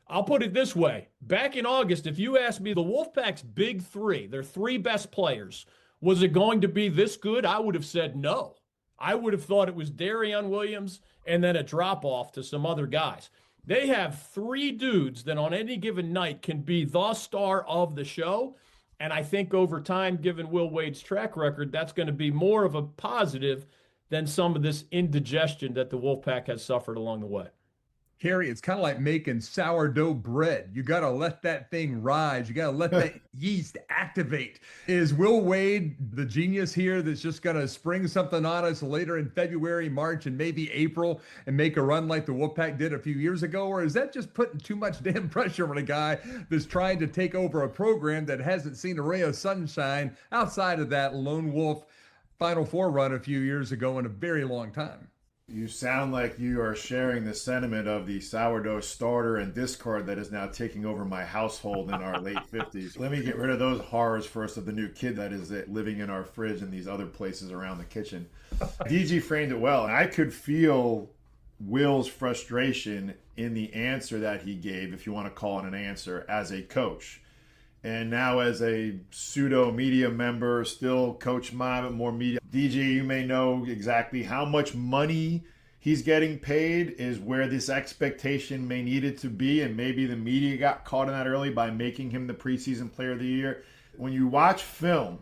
I'll put it this way. Back in August, if you asked me the Wolfpack's big three, their three best players, was it going to be this good? I would have said no. I would have thought it was Darion Williams and then a drop-off to some other guys. They have three dudes that on any given night can be the star of the show. And I think over time, given Will Wade's track record, that's going to be more of a positive than some of this indigestion that the Wolfpack has suffered along the way. Kerry, it's kind of like making sourdough bread. You got to let that thing rise. You got to let that yeast activate. Is Will Wade the genius here that's just going to spring something on us later in February, March, and maybe April and make a run like the Wolfpack did a few years ago? Or is that just putting too much damn pressure on a guy that's trying to take over a program that hasn't seen a ray of sunshine outside of that lone wolf Final Four run a few years ago in a very long time? You sound like you are sharing the sentiment of the sourdough starter and discard that is now taking over my household in our late 50s. Let me get rid of those horrors first of the new kid that is living in our fridge and these other places around the kitchen. DG framed it well, and I could feel Will's frustration in the answer that he gave, if you want to call it an answer, as a coach. And now as a pseudo media member, still Coach Mime, but more media. DG, you may know exactly how much money he's getting paid is where this expectation may need it to be. And maybe the media got caught in that early by making him the preseason player of the year. When you watch film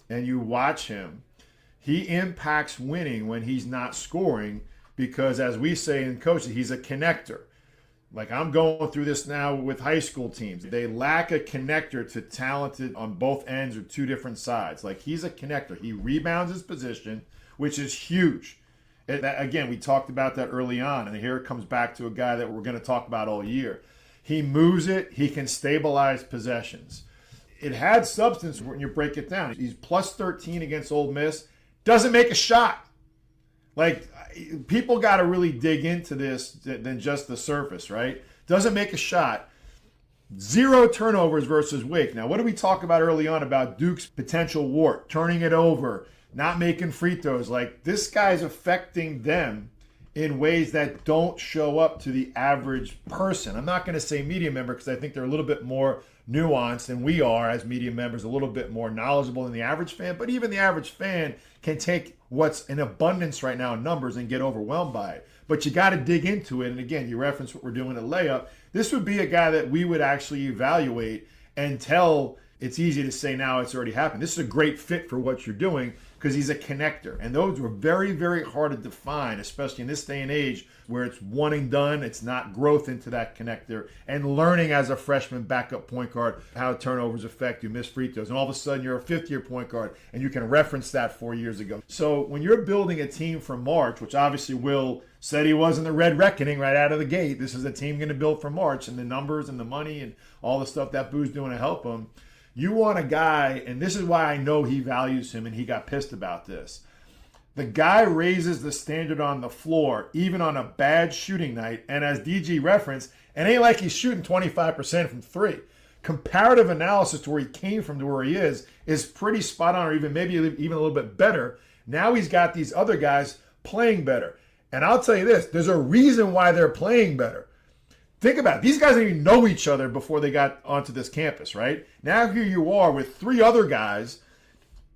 and you watch him, he impacts winning when he's not scoring because, as we say in coaching, he's a connector. Like, I'm going through this now with high school teams. They lack a connector to talented on both ends or two different sides. Like, he's a connector. He rebounds his position, which is huge. Again, we talked about that early on, and here it comes back to a guy that we're going to talk about all year. He moves it. He can stabilize possessions. It had substance when you break it down. He's plus 13 against Ole Miss. Doesn't make a shot. Like, people got to really dig into this than just the surface, right? Doesn't make a shot. 0 turnovers versus Wake. Now, what did we talk about early on about Duke's potential wart? Turning it over, not making free throws. Like, this guy's affecting them in ways that don't show up to the average person. I'm not going to say media member because I think they're a little bit more nuanced than we are as media members, a little bit more knowledgeable than the average fan. But even the average fan can take what's in abundance right now in numbers and get overwhelmed by it. But you got to dig into it. And again, you reference what we're doing at Layup. This would be a guy that we would actually evaluate and tell. It's easy to say now it's already happened. This is a great fit for what you're doing because he's a connector. And those were very, very hard to define, especially in this day and age where it's one and done. It's not growth into that connector and learning as a freshman backup point guard how turnovers affect you, miss free throws. And all of a sudden you're a fifth-year point guard and you can reference that 4 years ago. So when you're building a team for March, which obviously Will said he was in the Red Reckoning right out of the gate, this is a team going to build for March, and the numbers and the money and all the stuff that Boo's doing to help him. You want a guy, and this is why I know he values him and he got pissed about this. The guy raises the standard on the floor, even on a bad shooting night. And as DG referenced, it ain't like he's shooting 25% from three. Comparative analysis to where he came from to where he is pretty spot on, or even maybe even a little bit better. Now he's got these other guys playing better. And I'll tell you this, there's a reason why they're playing better. Think about it. These guys didn't even know each other before they got onto this campus, right? Now here you are with 3 other guys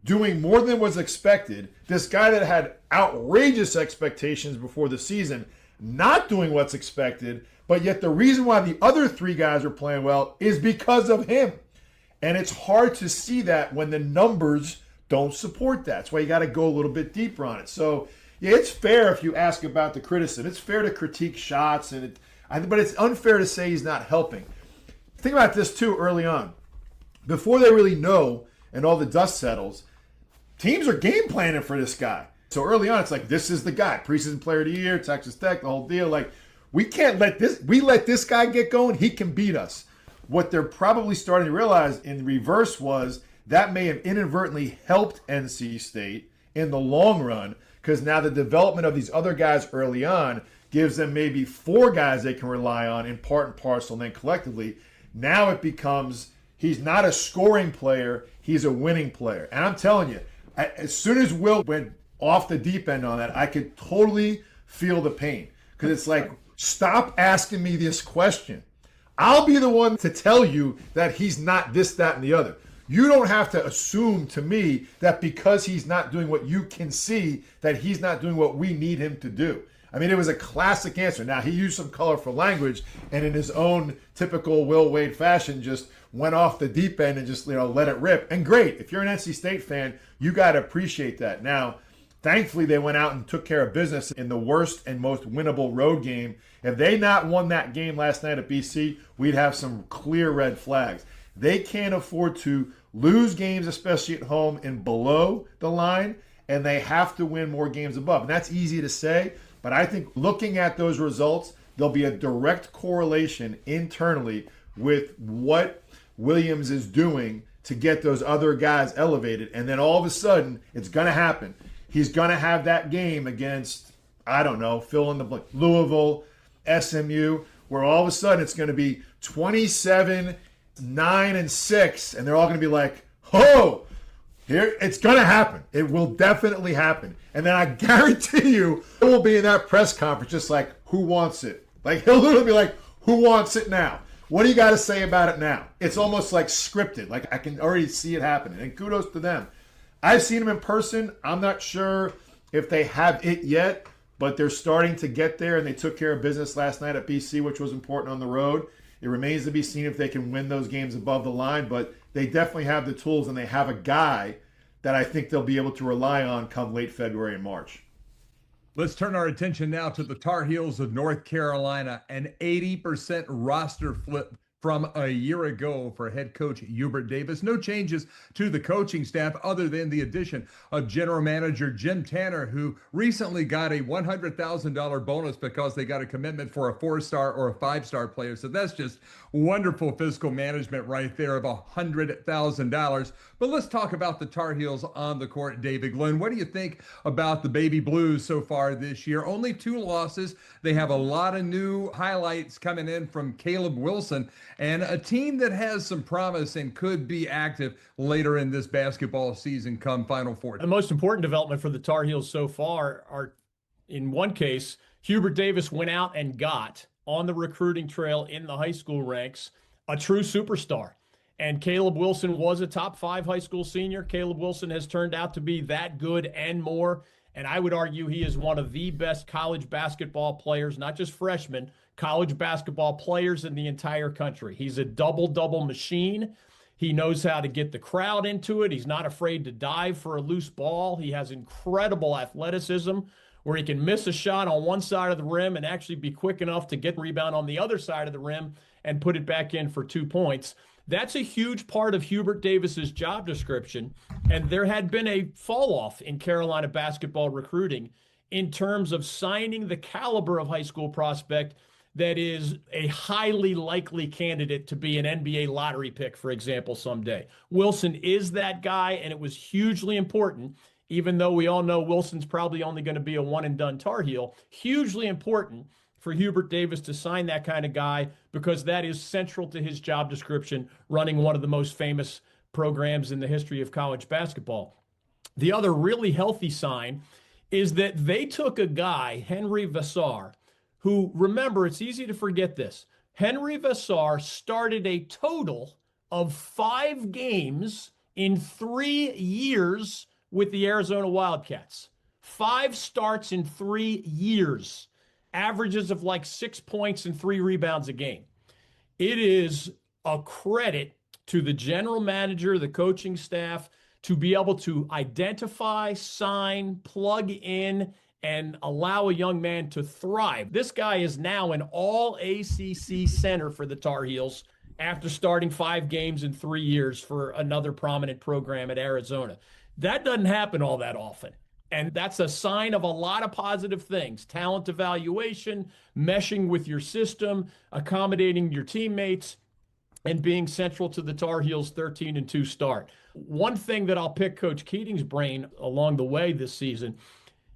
doing more than was expected. This guy that had outrageous expectations before the season, not doing what's expected, but yet the reason why the other 3 guys are playing well is because of him. And it's hard to see that when the numbers don't support that. That's why you got to go a little bit deeper on it. So, yeah, it's fair if you ask about the criticism. It's fair to critique shots, but it's unfair to say he's not helping. Think about this, too, early on. Before they really know and all the dust settles, teams are game planning for this guy. So early on, it's like, this is the guy. Preseason player of the year, Texas Tech, the whole deal. Like, we let this guy get going, he can beat us. What they're probably starting to realize in reverse was that may have inadvertently helped NC State in the long run, because now the development of these other guys early on gives them maybe 4 guys they can rely on in part and parcel, and then collectively. Now it becomes, he's not a scoring player, he's a winning player. And I'm telling you, as soon as Will went off the deep end on that, I could totally feel the pain. Because it's like, stop asking me this question. I'll be the one to tell you that he's not this, that, and the other. You don't have to assume to me that because he's not doing what you can see, that he's not doing what we need him to do. I mean, it was a classic answer. Now, he used some colorful language and in his own typical Will Wade fashion just went off the deep end and just, let it rip. And great. If you're an NC State fan, you got to appreciate that. Now, Thankfully, they went out and took care of business in the worst and most winnable road game. If they not won that game last night at BC, we'd have some clear red flags. They can't afford to lose games, especially at home and below the line, and they have to win more games above. And that's easy to say, but I think looking at those results, there'll be a direct correlation internally with what Williams is doing to get those other guys elevated. And then all of a sudden, it's going to happen. He's going to have that game against, I don't know, fill in the blank, Louisville, SMU, where all of a sudden it's going to be 27, 9, and 6, and they're all going to be like, oh, here, it's going to happen. It will definitely happen. And then I guarantee you, it will be in that press conference just like, who wants it? Like, he'll literally be like, who wants it now? What do you got to say about it now? It's almost like scripted. Like, I can already see it happening. And kudos to them. I've seen them in person. I'm not sure if they have it yet, but they're starting to get there, and they took care of business last night at BC, which was important on the road. It remains to be seen if they can win those games above the line, but they definitely have the tools, and they have a guy that I think they'll be able to rely on come late February and March. Let's turn our attention now to the Tar Heels of North Carolina, an 80% roster flip from a year ago for head coach Hubert Davis. No changes to the coaching staff other than the addition of general manager Jim Tanner, who recently got a $100,000 bonus because they got a commitment for a 4-star or a 5-star player. So that's just wonderful fiscal management right there of $100,000. But let's talk about the Tar Heels on the court, David. Glenn, what do you think about the Baby Blues so far this year? Only 2 losses. They have a lot of new highlights coming in from Caleb Wilson, and a team that has some promise and could be active later in this basketball season come Final Four. The most important development for the Tar Heels so far are, in one case, Hubert Davis went out and got, on the recruiting trail in the high school ranks, a true superstar. And Caleb Wilson was a top 5 high school senior. Caleb Wilson has turned out to be that good and more. And I would argue he is one of the best college basketball players, not just freshmen, college basketball players in the entire country. He's a double-double machine. He knows how to get the crowd into it. He's not afraid to dive for a loose ball. He has incredible athleticism where he can miss a shot on one side of the rim and actually be quick enough to get the rebound on the other side of the rim and put it back in for 2 points. That's a huge part of Hubert Davis's job description, and there had been a fall off in Carolina basketball recruiting in terms of signing the caliber of high school prospect that is a highly likely candidate to be an NBA lottery pick, for example, someday. Wilson is that guy, and it was hugely important, even though we all know Wilson's probably only going to be a one-and-done Tar Heel, hugely important for Hubert Davis to sign that kind of guy because that is central to his job description, running one of the most famous programs in the history of college basketball. The other really healthy sign is that they took a guy, Henry Vassar, who, remember, it's easy to forget this. Henry Vassar started a total of 5 games in 3 years with the Arizona Wildcats. 5 starts in 3 years. Averages of like 6 points and 3 rebounds a game. It is a credit to the general manager, the coaching staff, to be able to identify, sign, plug in, and allow a young man to thrive. This guy is now an all-ACC center for the Tar Heels after starting 5 games in 3 years for another prominent program at Arizona. That doesn't happen all that often. And that's a sign of a lot of positive things: talent evaluation, meshing with your system, accommodating your teammates, and being central to the Tar Heels' 13-2 start. One thing that I'll pick Coach Keating's brain along the way this season,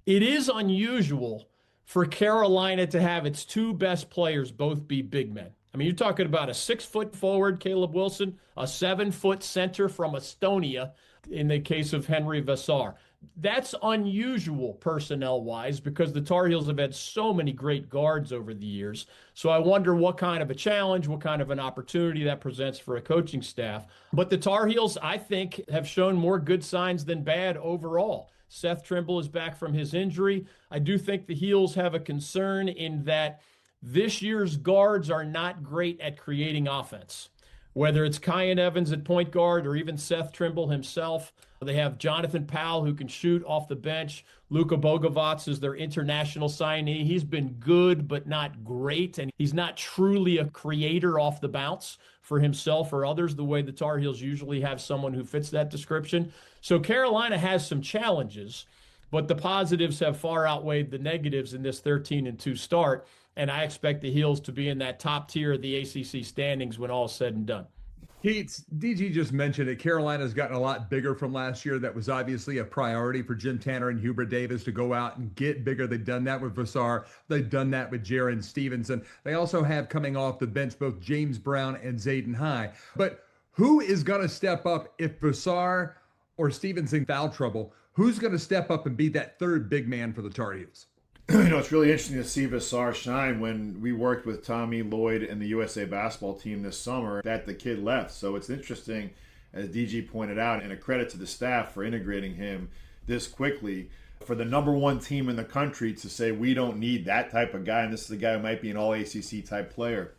it is unusual for Carolina to have its 2 best players both be big men. I mean, you're talking about a 6-foot forward, Caleb Wilson, a 7-foot center from Estonia in the case of Henry Vassar. That's unusual personnel-wise because the Tar Heels have had so many great guards over the years. So I wonder what kind of a challenge, what kind of an opportunity that presents for a coaching staff. But the Tar Heels, I think, have shown more good signs than bad overall. Seth Trimble is back from his injury. I do think the Heels have a concern in that this year's guards are not great at creating offense. Whether it's Kyan Evans at point guard or even Seth Trimble himself, They have Jonathan Powell, who can shoot off the bench. Luka Bogovac is their international signee. He's been good, but not great. And he's not truly a creator off the bounce for himself or others, the way the Tar Heels usually have someone who fits that description. So Carolina has some challenges, but the positives have far outweighed the negatives in this 13-2 start. And I expect the Heels to be in that top tier of the ACC standings when all is said and done. Keats, DG just mentioned it. Carolina's gotten a lot bigger from last year. That was obviously a priority for Jim Tanner and Hubert Davis to go out and get bigger. They've done that with Vassar. They've done that with Jaron Stevenson. They also have coming off the bench both James Brown and Zayden High. But who is going to step up if Vassar or Stevenson foul trouble? Who's going to step up and be that third big man for the Tar Heels? It's really interesting to see Vassar shine. When we worked with Tommy Lloyd and the USA basketball team this summer, that the kid left. So it's interesting, as DG pointed out, and a credit to the staff for integrating him this quickly. For the number one team in the country to say we don't need that type of guy, and this is a guy who might be an all-ACC type player.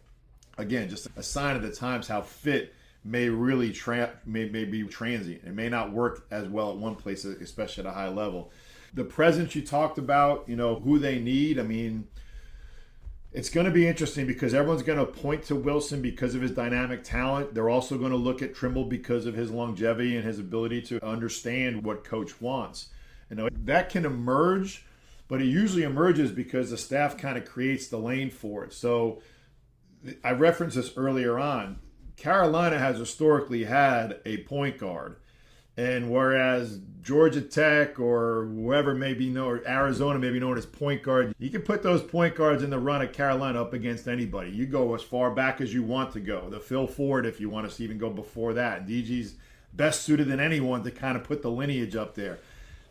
Again, just a sign of the times how fit may really may be transient. It may not work as well at one place, especially at a high level. The presence you talked about, who they need. I mean, it's going to be interesting because everyone's going to point to Wilson because of his dynamic talent. They're also going to look at Trimble because of his longevity and his ability to understand what coach wants. That can emerge, but it usually emerges because the staff kind of creates the lane for it. So I referenced this earlier on. Carolina has historically had a point guard. And whereas Georgia Tech or whoever may be known, or Arizona may be known as point guard, you can put those point guards in the run of Carolina up against anybody. You go as far back as you want to go. The Phil Ford, if you want to even go before that. DG's best suited than anyone to kind of put the lineage up there.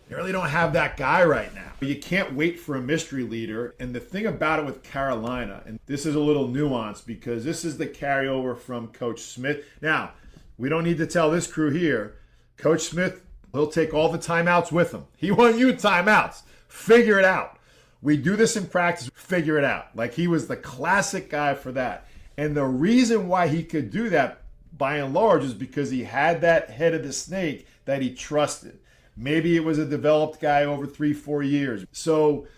They really don't have that guy right now. But you can't wait for a mystery leader. And the thing about it with Carolina, and this is a little nuanced because this is the carryover from Coach Smith. Now, we don't need to tell this crew here, Coach Smith, he'll take all the timeouts with him. He wants you timeouts. Figure it out. We do this in practice. Figure it out. Like, he was the classic guy for that. And the reason why he could do that, by and large, is because he had that head of the snake that he trusted. Maybe it was a developed guy over 3-4 years. So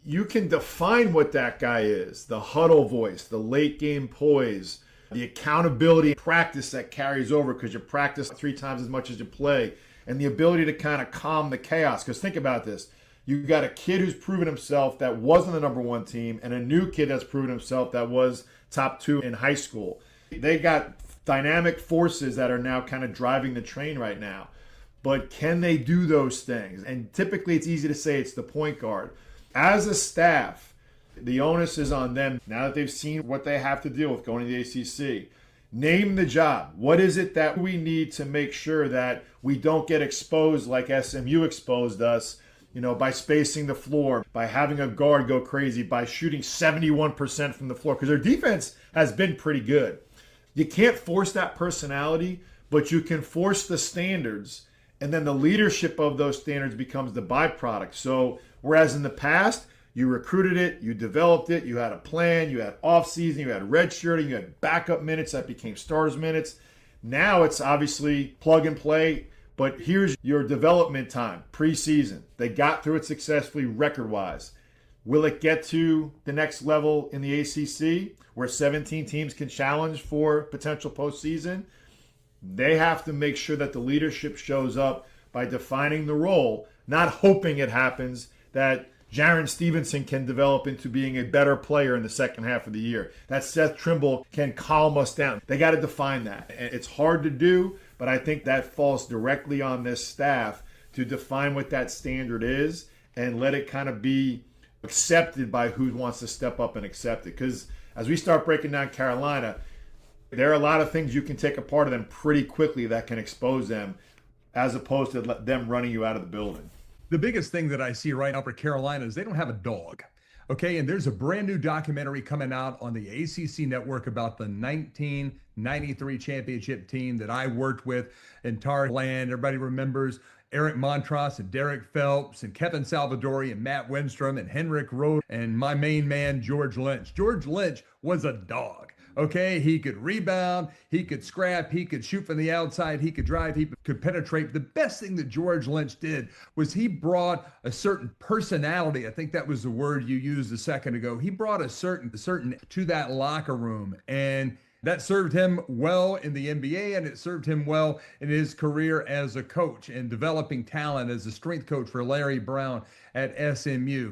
you can define what that guy is. The huddle voice, the late game poise, the accountability practice that carries over because you practice 3 times as much as you play, and the ability to kind of calm the chaos. Because think about this. You got a kid who's proven himself that wasn't the number one team, and a new kid that's proven himself that was top 2 in high school. They got dynamic forces that are now kind of driving the train right now. But can they do those things? And typically it's easy to say it's the point guard. As a staff, the onus is on them, now that they've seen what they have to deal with going to the ACC. Name the job. What is it that we need to make sure that we don't get exposed like SMU exposed us, by spacing the floor, by having a guard go crazy, by shooting 71% from the floor, because their defense has been pretty good. You can't force that personality, but you can force the standards, and then the leadership of those standards becomes the byproduct. So whereas in the past, you recruited it, you developed it, you had a plan, you had off-season, you had redshirting, you had backup minutes that became stars minutes. Now it's obviously plug and play, but here's your development time, preseason. They got through it successfully record-wise. Will it get to the next level in the ACC where 17 teams can challenge for potential postseason? They have to make sure that the leadership shows up by defining the role, not hoping it happens, that Jaron Stevenson can develop into being a better player in the second half of the year, that Seth Trimble can calm us down. They got to define that. And it's hard to do, but I think that falls directly on this staff to define what that standard is and let it kind of be accepted by who wants to step up and accept it. Because as we start breaking down Carolina, there are a lot of things you can take apart of them pretty quickly that can expose them, as opposed to them running you out of the building. The biggest thing that I see right now for Carolina is they don't have a dog. Okay, and there's a brand new documentary coming out on the ACC network about the 1993 championship team that I worked with in Tar Land. Everybody remembers Eric Montross and Derek Phelps and Kevin Salvadori and Matt Wenstrom and Henrik Roth and my main man, George Lynch. George Lynch was a dog. Okay, he could rebound, he could scrap, he could shoot from the outside, he could drive, he could penetrate. The best thing that George Lynch did was he brought a certain personality. I think that was the word you used a second ago. He brought a certain to that locker room, and that served him well in the NBA, and it served him well in his career as a coach and developing talent as a strength coach for Larry Brown at SMU.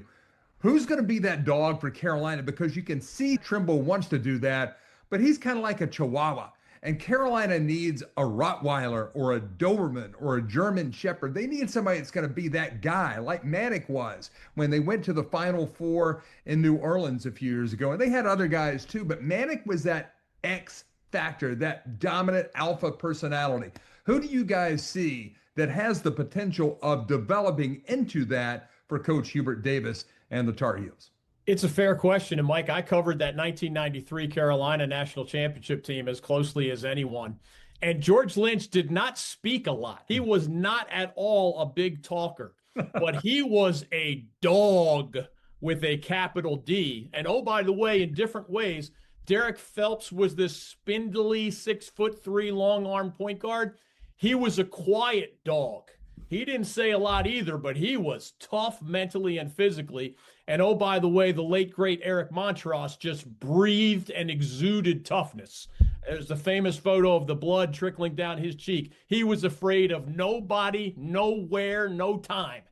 Who's going to be that dog for Carolina? Because you can see Trimble wants to do that, but he's kind of like a Chihuahua. And Carolina needs a Rottweiler or a Doberman or a German Shepherd. They need somebody that's going to be that guy, like Manic was when they went to the Final Four in New Orleans a few years ago. And they had other guys too, but Manic was that X factor, that dominant alpha personality. Who do you guys see that has the potential of developing into that for Coach Hubert Davis and the Tar Heels? It's a fair question. And Mike, I covered that 1993 Carolina national championship team as closely as anyone. And George Lynch did not speak a lot. He was not at all a big talker, but he was a dog with a capital D. And oh, by the way, in different ways, Derek Phelps was this spindly 6'3" long arm point guard. He was a quiet dog. He didn't say a lot either, but he was tough mentally and physically. And oh, by the way, the late, great Eric Montross just breathed and exuded toughness. There's the famous photo of the blood trickling down his cheek. He was afraid of nobody, nowhere, no time.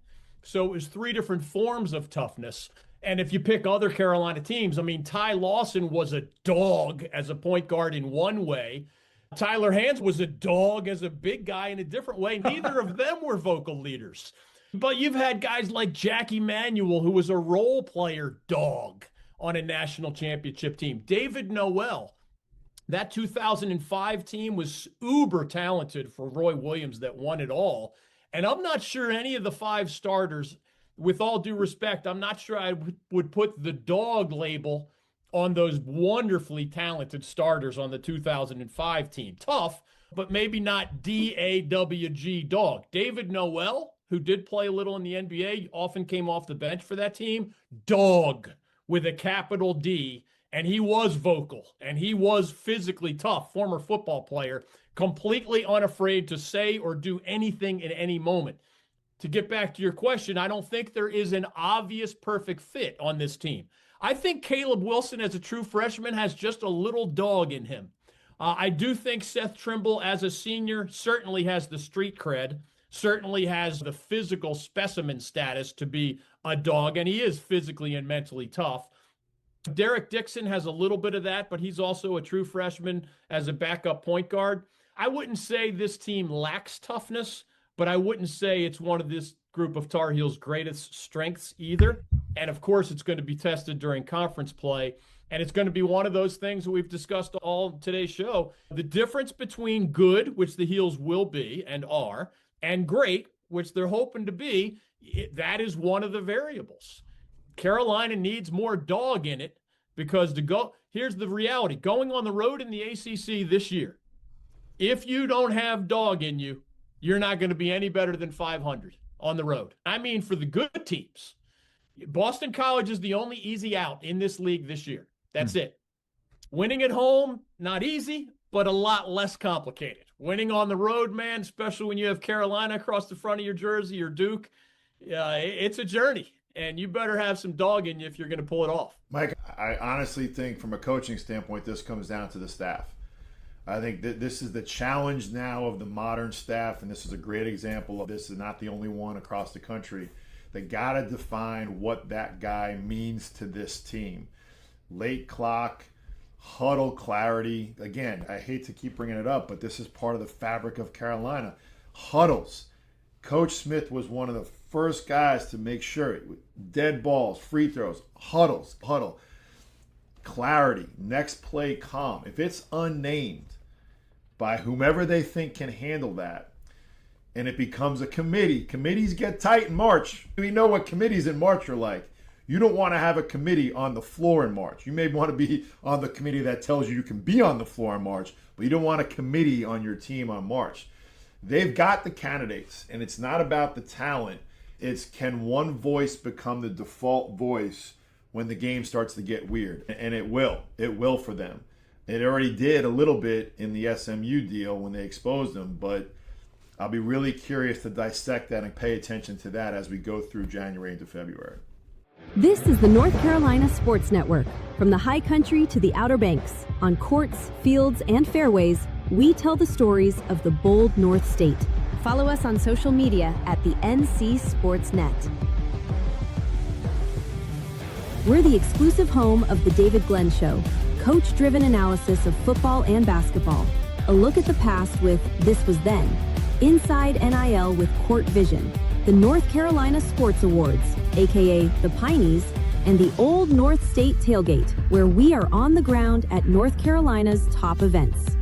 So it was three different forms of toughness. And if you pick other Carolina teams, I mean, Ty Lawson was a dog as a point guard in one way. Tyler Hands was a dog as a big guy in a different way. Neither of them were vocal leaders. But you've had guys like Jackie Manuel, who was a role player dog on a national championship team. David Noel, that 2005 team was uber talented for Roy Williams that won it all. And I'm not sure any of the five starters, with all due respect, I'm not sure I would put the dog label on those wonderfully talented starters on the 2005 team. Tough, but maybe not DAWG dog. David Noel, who did play a little in the NBA, often came off the bench for that team. Dog with a capital D, and he was vocal, and he was physically tough, former football player, completely unafraid to say or do anything in any moment. To get back to your question, I don't think there is an obvious perfect fit on this team. I think Caleb Wilson as a true freshman has just a little dog in him. I do think Seth Trimble as a senior certainly has the street cred, certainly has the physical specimen status to be a dog, and he is physically and mentally tough. Derek Dixon has a little bit of that, but he's also a true freshman as a backup point guard. I wouldn't say this team lacks toughness, but I wouldn't say it's one of this group of Tar Heels' greatest strengths either. And of course, it's going to be tested during conference play. And it's going to be one of those things that we've discussed all today's show. The difference between good, which the Heels will be and are, and great, which they're hoping to be, that is one of the variables. Carolina needs more dog in it because here's the reality. Going on the road in the ACC this year, if you don't have dog in you, you're not going to be any better than 500 on the road. I mean, for the good teams. Boston College is the only easy out in this league this year. That's it. Winning at home, not easy, but a lot less complicated. Winning on the road, man, especially when you have Carolina across the front of your jersey or Duke, it's a journey. And you better have some dog in you if you're going to pull it off. Mike, I honestly think from a coaching standpoint, this comes down to the staff. I think that this is the challenge now of the modern staff, and this is a great example of this. Is not the only one across the country. They got to define what that guy means to this team. Late clock, huddle clarity. Again, I hate to keep bringing it up, but this is part of the fabric of Carolina. Huddles. Coach Smith was one of the first guys to make sure dead balls, free throws, huddle. Clarity, next play calm. If it's unnamed by whomever they think can handle that, and it becomes a committee. Committees get tight in March. We know what committees in March are like. You don't want to have a committee on the floor in March. You may want to be on the committee that tells you can be on the floor in March, but you don't want a committee on your team on March. They've got the candidates, and it's not about the talent. It's can one voice become the default voice when the game starts to get weird? And it will. It will for them. It already did a little bit in the SMU deal when they exposed him, but I'll be really curious to dissect that and pay attention to that as we go through January into February. This is the North Carolina Sports Network. From the high country to the Outer Banks, on courts, fields, and fairways, we tell the stories of the bold North State. Follow us on social media at the NC Sports Net. We're the exclusive home of the David Glenn Show, coach-driven analysis of football and basketball. A look at the past with This Was Then. Inside NIL with Court Vision. The North Carolina Sports Awards, aka the Pineys, and the Old North State Tailgate, where we are on the ground at North Carolina's top events.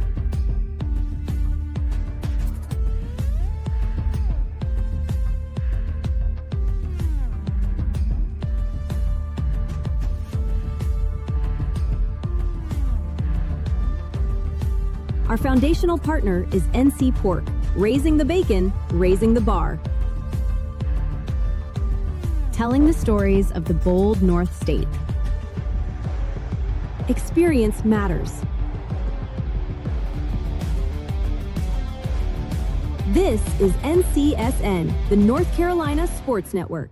Our foundational partner is NC Pork, raising the bacon, raising the bar. Telling the stories of the bold North State. Experience matters. This is NCSN, the North Carolina Sports Network.